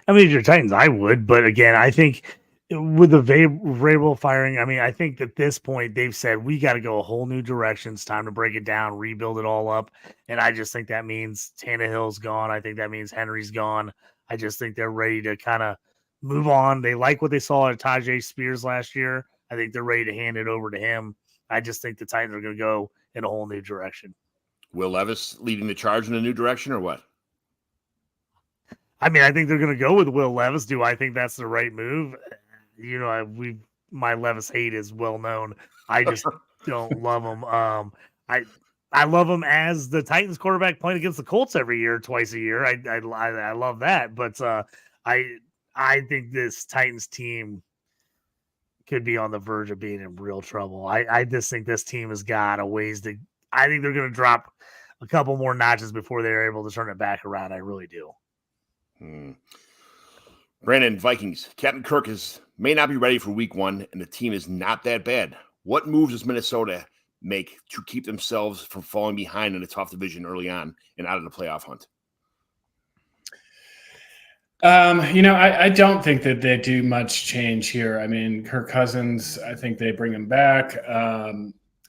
I mean, if you're Titans, I would. But again, I think with the Vrabel firing, I think at this point they've said we got to go a whole new direction. It's time to break it down, rebuild it all up. And I just think that means Tannehill's gone. I think that means Henry's gone. I just think they're ready to kind of move on. They like what they saw at Tajay Spears last year. I think they're ready to hand it over to him. I just think the Titans are going to go in a whole new direction. Will Levis leading the charge in a new direction or what? I think they're going to go with Will Levis. Do I think that's the right move? My Levis hate is well known. I just don't love him. I love him as the Titans quarterback playing against the Colts every year, twice a year. I love that. But I think this Titans team could be on the verge of being in real trouble. I just think this team has got a ways to – I think they're going to drop a couple more notches before they're able to turn it back around. I really do. Brandon, Vikings. Captain Kirk may not be ready for week 1, and the team is not that bad. What moves does Minnesota make to keep themselves from falling behind in a tough division early on and out of the playoff hunt? I don't think that they do much change here. Kirk Cousins, I think they bring him back.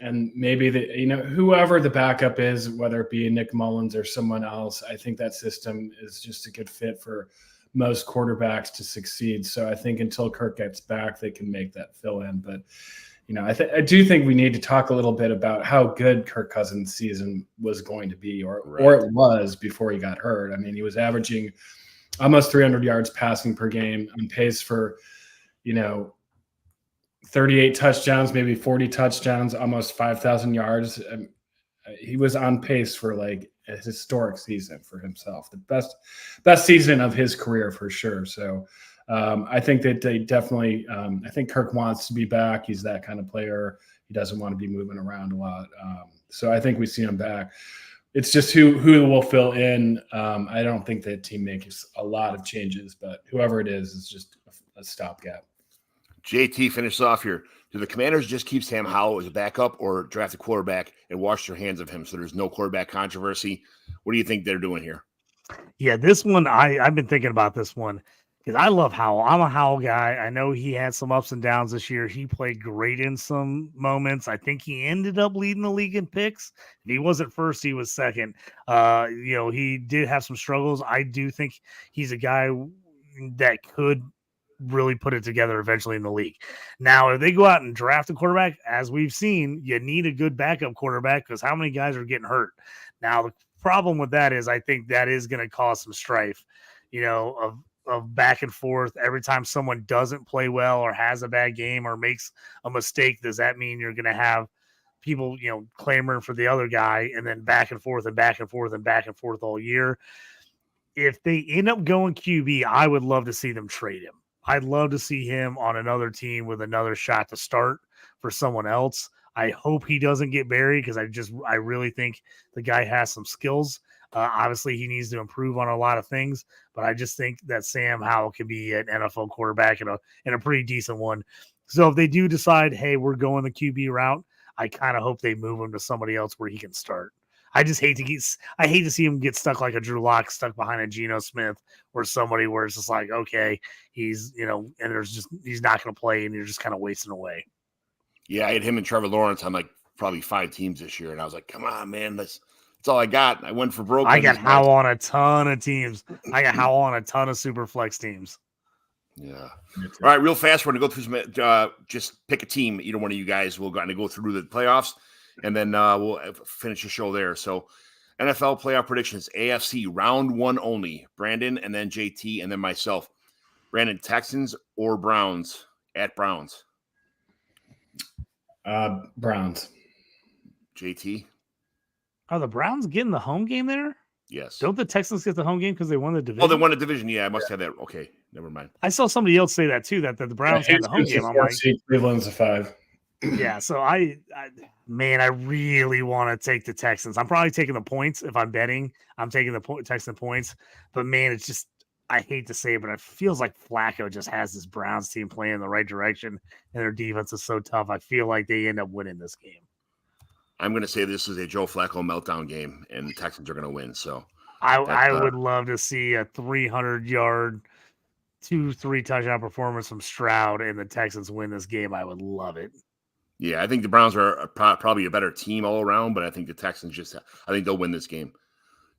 And maybe whoever the backup is, whether it be Nick Mullins or someone else, I think that system is just a good fit for most quarterbacks to succeed. So I think until Kirk gets back, they can make that fill in. But, I do think we need to talk a little bit about how good Kirk Cousins' season was going to be, or it was before he got hurt. He was averaging almost 300 yards passing per game, on pace for, 38 touchdowns, maybe 40 touchdowns, almost 5,000 yards. He was on pace for a historic season for himself, the best season of his career for sure. So I think that they definitely, I think Kirk wants to be back. He's that kind of player. He doesn't want to be moving around a lot. So I think we see him back. it's just who will fill in. I don't think the team makes a lot of changes, but whoever it is just a stopgap. JT, finish off here. Do the Commanders just keep Sam Howell as a backup or draft a quarterback and wash their hands of him so there's no quarterback controversy? What do you think they're doing here? Yeah, this one, I've been thinking about this one because I love Howell. I'm a Howell guy. I know he had some ups and downs this year. He played great in some moments. I think he ended up leading the league in picks. If he wasn't first, he was second. He did have some struggles. I do think he's a guy that could really put it together eventually in the league. Now, if they go out and draft a quarterback, as we've seen, you need a good backup quarterback because how many guys are getting hurt? Now, the problem with that is I think that is going to cause some strife, of back and forth. Every time someone doesn't play well or has a bad game or makes a mistake, does that mean you're going to have people, clamoring for the other guy and then back and forth and back and forth and back and forth all year? If they end up going QB, I would love to see them trade him. I'd love to see him on another team with another shot to start for someone else. I hope he doesn't get buried because I really think the guy has some skills. Obviously, he needs to improve on a lot of things, but I just think that Sam Howell can be an NFL quarterback and a pretty decent one. So if they do decide, hey, we're going the QB route, I kind of hope they move him to somebody else where he can start. I hate to see him get stuck like a Drew Lock stuck behind a Geno Smith or somebody where it's just like, okay, he's, and he's not going to play and you're just kind of wasting away. Yeah, I had him and Trevor Lawrence on like probably 5 teams this year. And I was like, come on, man, that's all I got. I went for broke. I got Howell on a ton of teams. I got Howell on a ton of super flex teams. Yeah. All right, real fast. We're going to go through some, just pick a team. Either one of you guys will go through the playoffs. And then we'll finish the show there. So NFL playoff predictions, AFC round 1 only. Brandon and then JT and then myself. Brandon, Texans or Browns at Browns? Browns. JT? Are the Browns getting the home game there? Yes. Don't the Texans get the home game because they won the division? Oh, they won the division. Yeah, I must have that. Okay, never mind. I saw somebody else say that too, that the Browns had the home game. I'm like, Cleveland's a 5. Yeah, so I really want to take the Texans. I'm probably taking the points if I'm betting. I'm taking the Texan points, but man, it's just I hate to say it, but it feels like Flacco just has this Browns team playing in the right direction, and their defense is so tough. I feel like they end up winning this game. I'm going to say this is a Joe Flacco meltdown game, and the Texans are going to win. So I would love to see a 300-yard, 2-3 touchdown performance from Stroud, and the Texans win this game. I would love it. Yeah, I think the Browns are probably a better team all around, but I think the Texans I think they'll win this game.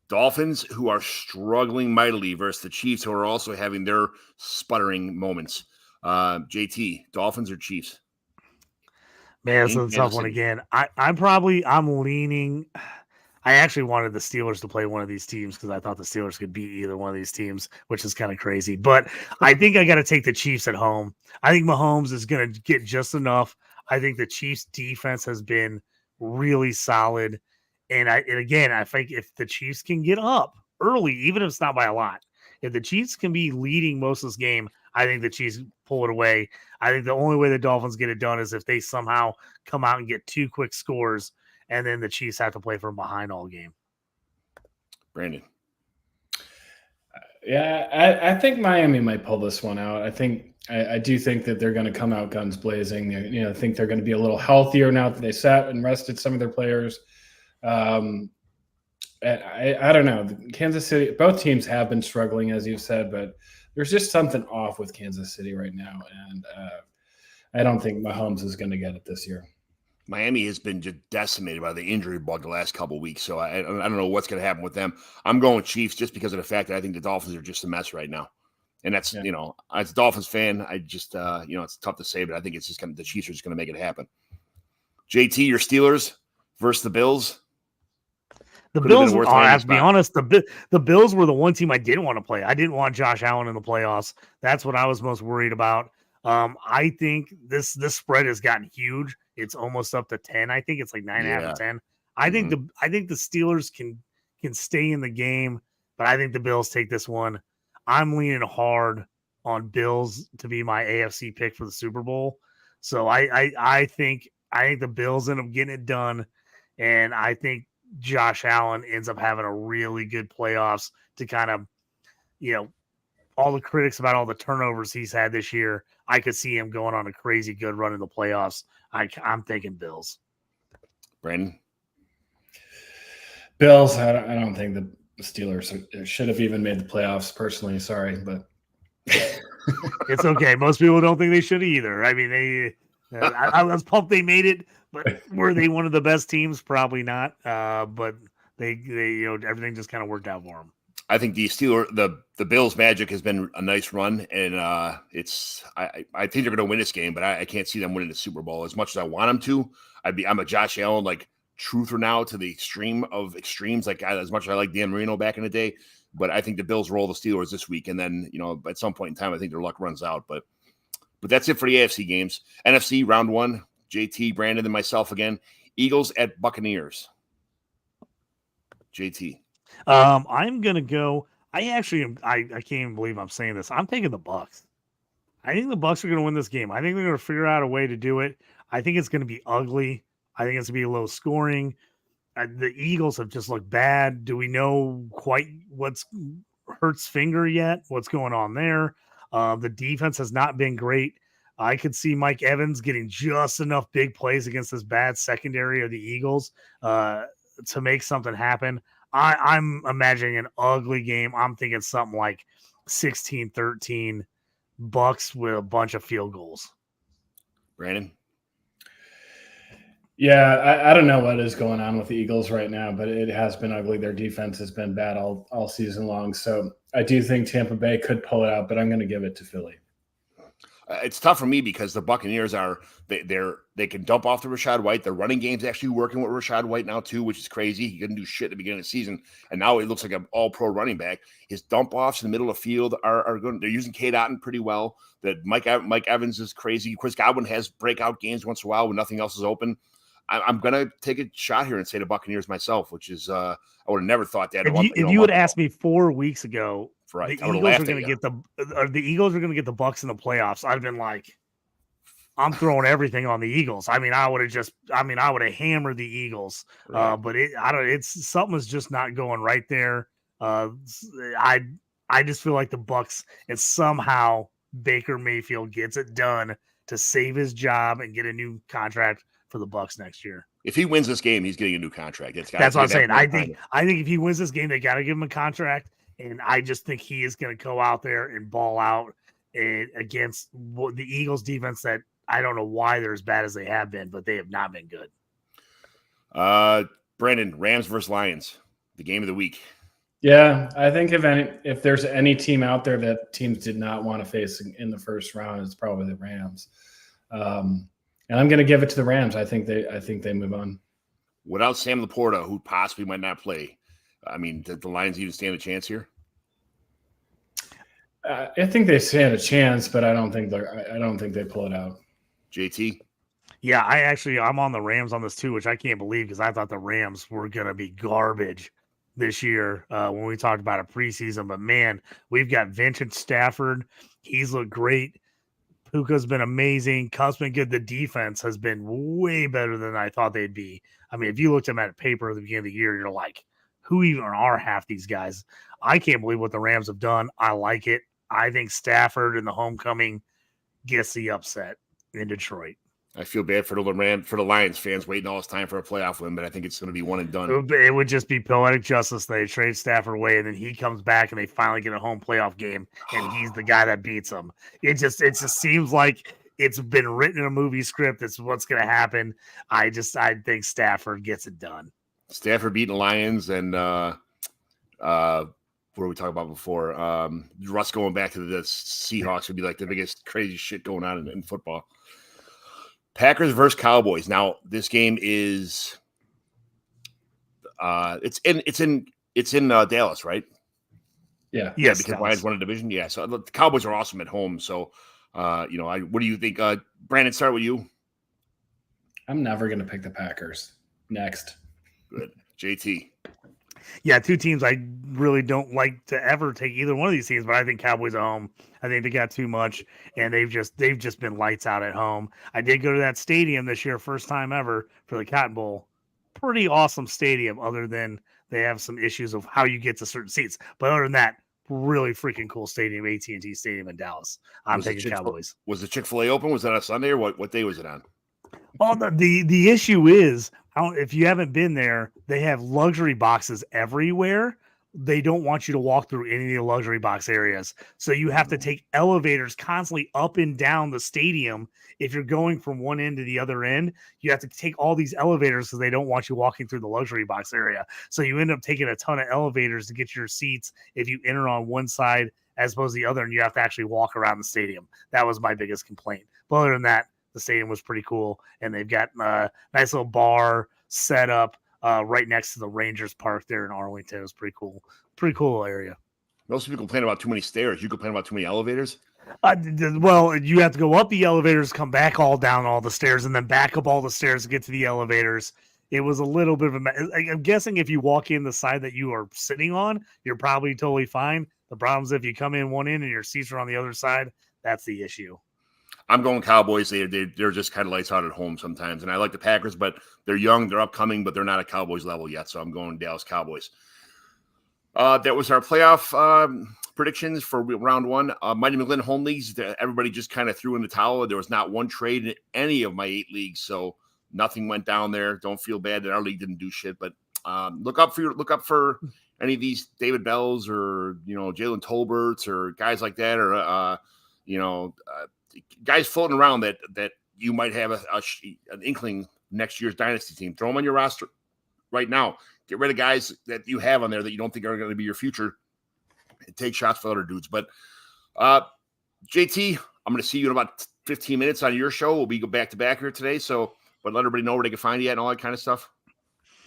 Dolphins, who are struggling mightily, versus the Chiefs, who are also having their sputtering moments. JT, Dolphins or Chiefs? Man, that's a tough one again. I'm leaning. I actually wanted the Steelers to play one of these teams because I thought the Steelers could beat either one of these teams, which is kind of crazy. But I think I got to take the Chiefs at home. I think Mahomes is going to get just enough. I think the Chiefs defense has been really solid. And I think if the Chiefs can get up early, even if it's not by a lot, if the Chiefs can be leading most of this game, I think the Chiefs pull it away. I think the only way the Dolphins get it done is if they somehow come out and get 2 quick scores, and then the Chiefs have to play from behind all game. Brandon. Yeah, I think Miami might pull this one out. I do think that they're going to come out guns blazing. I think they're going to be a little healthier now that they sat and rested some of their players. I don't know. Kansas City, both teams have been struggling, as you've said, but there's just something off with Kansas City right now, and I don't think Mahomes is going to get it this year. Miami has been just decimated by the injury bug the last couple of weeks, so I don't know what's going to happen with them. I'm going Chiefs just because of the fact that I think the Dolphins are just a mess right now. And that's, as a Dolphins fan, I just, it's tough to say, but I think it's just the Chiefs are just going to make it happen. JT, your Steelers versus the Bills. The Bills, I have to be honest, the Bills were the one team I didn't want to play. I didn't want Josh Allen in the playoffs. That's what I was most worried about. I think this spread has gotten huge. It's almost up to 10. I think it's like 9.5 to 10. I think the Steelers can stay in the game, but I think the Bills take this one. I'm leaning hard on Bills to be my AFC pick for the Super Bowl. So I think the Bills end up getting it done, and I think Josh Allen ends up having a really good playoffs to kind of, all the critics about all the turnovers he's had this year, I could see him going on a crazy good run in the playoffs. I'm thinking Bills. Brandon? Bills. I don't think the Steelers should have even made the playoffs, personally. Sorry, but it's okay. Most people don't think they should either. I mean, I was pumped they made it, but were they one of the best teams? Probably not. But they everything just kind of worked out for them. I think the Bills magic has been a nice run, and I think they're going to win this game, but I can't see them winning the Super Bowl as much as I want them to. I'm a Josh Allen truther now to the extreme of extremes, as much as I like Dan Marino back in the day. But I think the Bills roll the Steelers this week, and then at some point in time, I think their luck runs out. But that's it for the AFC games. NFC round 1, JT, Brandon, and myself again. Eagles at Buccaneers. JT. I'm gonna go. I can't even believe I'm saying this. I'm taking the Bucs. I think the Bucs are gonna win this game. I think they're gonna figure out a way to do it. I think it's gonna be ugly. I think it's gonna be low scoring. The Eagles have just looked bad. Do we know quite what's Hurts' finger yet? What's going on there? The defense has not been great. I could see Mike Evans getting just enough big plays against this bad secondary of the Eagles to make something happen. I'm imagining an ugly game. I'm thinking something like 16-13 Bucs with a bunch of field goals. Brandon? Yeah, I don't know what is going on with the Eagles right now, but it has been ugly. Their defense has been bad all season long. So I do think Tampa Bay could pull it out, but I'm going to give it to Philly. It's tough for me because the Buccaneers they can dump off the Rachaad White. The running game's actually working with Rachaad White now too, which is crazy. He couldn't do shit at the beginning of the season, and now he looks like an all-pro running back. His dump offs in the middle of the field are good. They're using Cade Otton pretty well. That Mike Evans is crazy. Chris Godwin has breakout games once in a while when nothing else is open. I'm gonna take a shot here and say the Buccaneers myself, which is I would have never thought that. If you had asked me 4 weeks ago, right, the Eagles are going to get the Bucs in the playoffs, I'd have been like, I'm throwing everything on the Eagles. I mean, I would have hammered the Eagles. Right. But it's something is just not going right there. I just feel like the Bucs, and somehow Baker Mayfield gets it done to save his job and get a new contract for the Bucs next year. If he wins this game, he's getting a new contract. That's what I'm saying. I think if he wins this game, they got to give him a contract. And I just think he is going to go out there and ball out against the Eagles defense that I don't know why they're as bad as they have been, but they have not been good. Brandon, Rams versus Lions, the game of the week. Yeah, I think if there's any team out there that teams did not want to face in the first round, it's probably the Rams. And I'm going to give it to the Rams. I think they move on. Without Sam Laporta, who possibly might not play, I mean, did the Lions even stand a chance here? I think they stand a chance, but I don't think they pull it out. JT? Yeah, I'm on the Rams on this too, which I can't believe because I thought the Rams were going to be garbage this year when we talked about a preseason. But man, we've got Vincent Stafford. He's looked great. Puka's been amazing. Cup's been good. The defense has been way better than I thought they'd be. I mean, if you looked at them at paper at the beginning of the year, you're like, who even are half these guys? I can't believe what the Rams have done. I like it. I think Stafford in the homecoming gets the upset in Detroit. I feel bad for the Lions fans waiting all this time for a playoff win, but I think it's going to be one and done. It would just be poetic justice. They trade Stafford away, and then he comes back, and they finally get a home playoff game, and he's the guy that beats them. It just seems like it's been written in a movie script. It's what's going to happen. I think Stafford gets it done. Stafford beating the Lions, and what were we talking about before? Russ going back to the Seahawks would be like the biggest crazy shit going on in football. Packers versus Cowboys. Now this game is it's in Dallas, right? Yeah, because Dallas. Lions won a division. Yeah, so the Cowboys are awesome at home. So what do you think? Brandon, start with you. I'm never going to pick the Packers. Next. Good. JT. Yeah, two teams I really don't like to ever take either one of these teams, but I think Cowboys at home. I think they got too much, and they've just been lights out at home. I did go to that stadium this year, first time ever for the Cotton Bowl. pretty awesome stadium, other than they have some issues of how you get to certain seats. But other than that, really freaking cool stadium, AT&T Stadium in Dallas. I'm taking Cowboys. Was the Chick-fil-A open? Was that on Sunday, or what day was it on? Well, the issue is, if you haven't been there, they have luxury boxes everywhere. They don't want you to walk through any of the luxury box areas. So you have to take elevators constantly up and down the stadium. If you're going from one end to the other end, you have to take all these elevators because they don't want you walking through the luxury box area. So you end up taking a ton of elevators to get your seats if you enter on one side as opposed to the other, and you have to actually walk around the stadium. That was my biggest complaint. But other than that, the stadium was pretty cool, and they've got a nice little bar set up right next to the Rangers Park there in Arlington. It was pretty cool area. Most people complain about too many stairs. You complain about too many elevators? Well, you have to go up the elevators, come back all down all the stairs, and then back up all the stairs to get to the elevators. It was a little bit of I'm guessing if you walk in the side that you are sitting on, you're probably totally fine. The problem is if you come in one end and your seats are on the other side, that's the issue. I'm going Cowboys. They're just kind of lights out at home sometimes. And I like the Packers, but they're young, they're upcoming, but they're not at Cowboys level yet. So I'm going Dallas Cowboys. That was our playoff predictions for round one. Mighty McGlynn home leagues, everybody just kind of threw in the towel. There was not one trade in any of my 8 leagues. So nothing went down there. Don't feel bad that our league didn't do shit, but look up for any of these David Bells or, Jalen Tolberts or guys like that, or, guys floating around that you might have an inkling next year's dynasty team. Throw them on your roster right now. Get rid of guys that you have on there that you don't think are going to be your future. And take shots for other dudes. But JT, I'm going to see you in about 15 minutes on your show. We'll be back to back here today. But let everybody know where they can find you at and all that kind of stuff.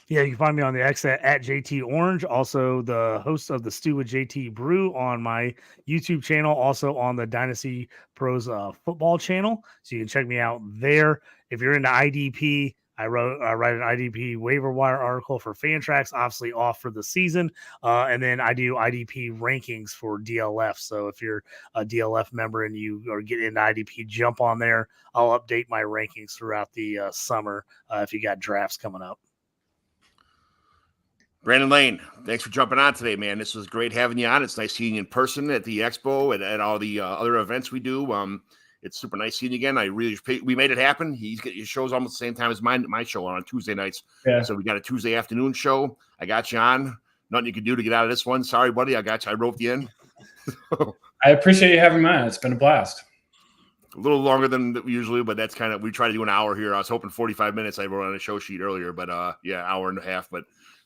Yeah, you can find me on the X at JT Orange. Also, the host of the Stew with JT Brew on my YouTube channel. Also on the Dynasty Pros football channel. So you can check me out there. If you're into IDP, I write an IDP waiver wire article for Fantrax, obviously off for the season. And then I do IDP rankings for DLF. So if you're a DLF member and you are getting into IDP, jump on there. I'll update my rankings throughout the summer if you got drafts coming up. Brandon Lane, thanks for jumping on today, man. This was great having you on. It's nice seeing you in person at the expo and at all the other events we do. It's super nice seeing you again. We made it happen. His show's almost the same time as my show on Tuesday nights. Yeah. So we got a Tuesday afternoon show. I got you on. Nothing you can do to get out of this one. Sorry, buddy. I got you. I roped you in. I appreciate you having me on. It's been a blast. A little longer than usually, but that's we try to do an hour here. I was hoping 45 minutes. I wrote on a show sheet earlier, but hour and a half. But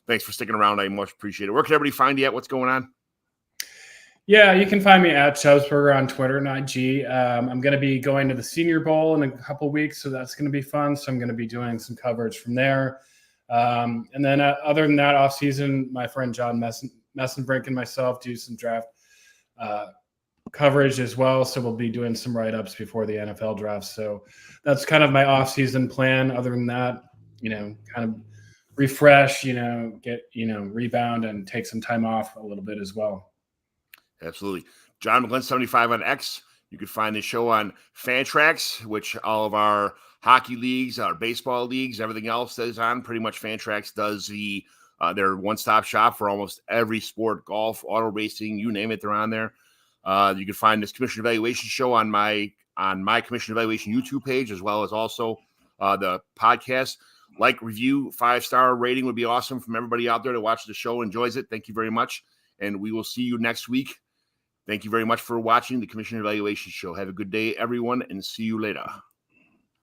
thanks for sticking around. I much appreciate it. Where can everybody find you at? What's going on? Yeah, you can find me at Chubsburger on Twitter and IG. I'm going to be going to the Senior Bowl in a couple of weeks, so that's going to be fun. So I'm going to be doing some coverage from there. And then other than that, off season, my friend John Messenbrink and myself do some draft coverage as well. So we'll be doing some write-ups before the NFL draft. So that's kind of my off-season plan. Other than that, kind of refresh, get, rebound and take some time off a little bit as well. Absolutely. John McGlynn 75 on X. You can find the show on Fantrax, which all of our hockey leagues, our baseball leagues, everything else that is on. Pretty much Fantrax does their one-stop shop for almost every sport, golf, auto racing, you name it, they're on there. You can find this commission evaluation show on my commission evaluation YouTube page, as well as also the podcast. Like, review, 5-star rating would be awesome from everybody out there that watches the show, enjoys it. Thank you very much. And we will see you next week. Thank you very much for watching the Commission Evaluation Show. Have a good day, everyone, and see you later.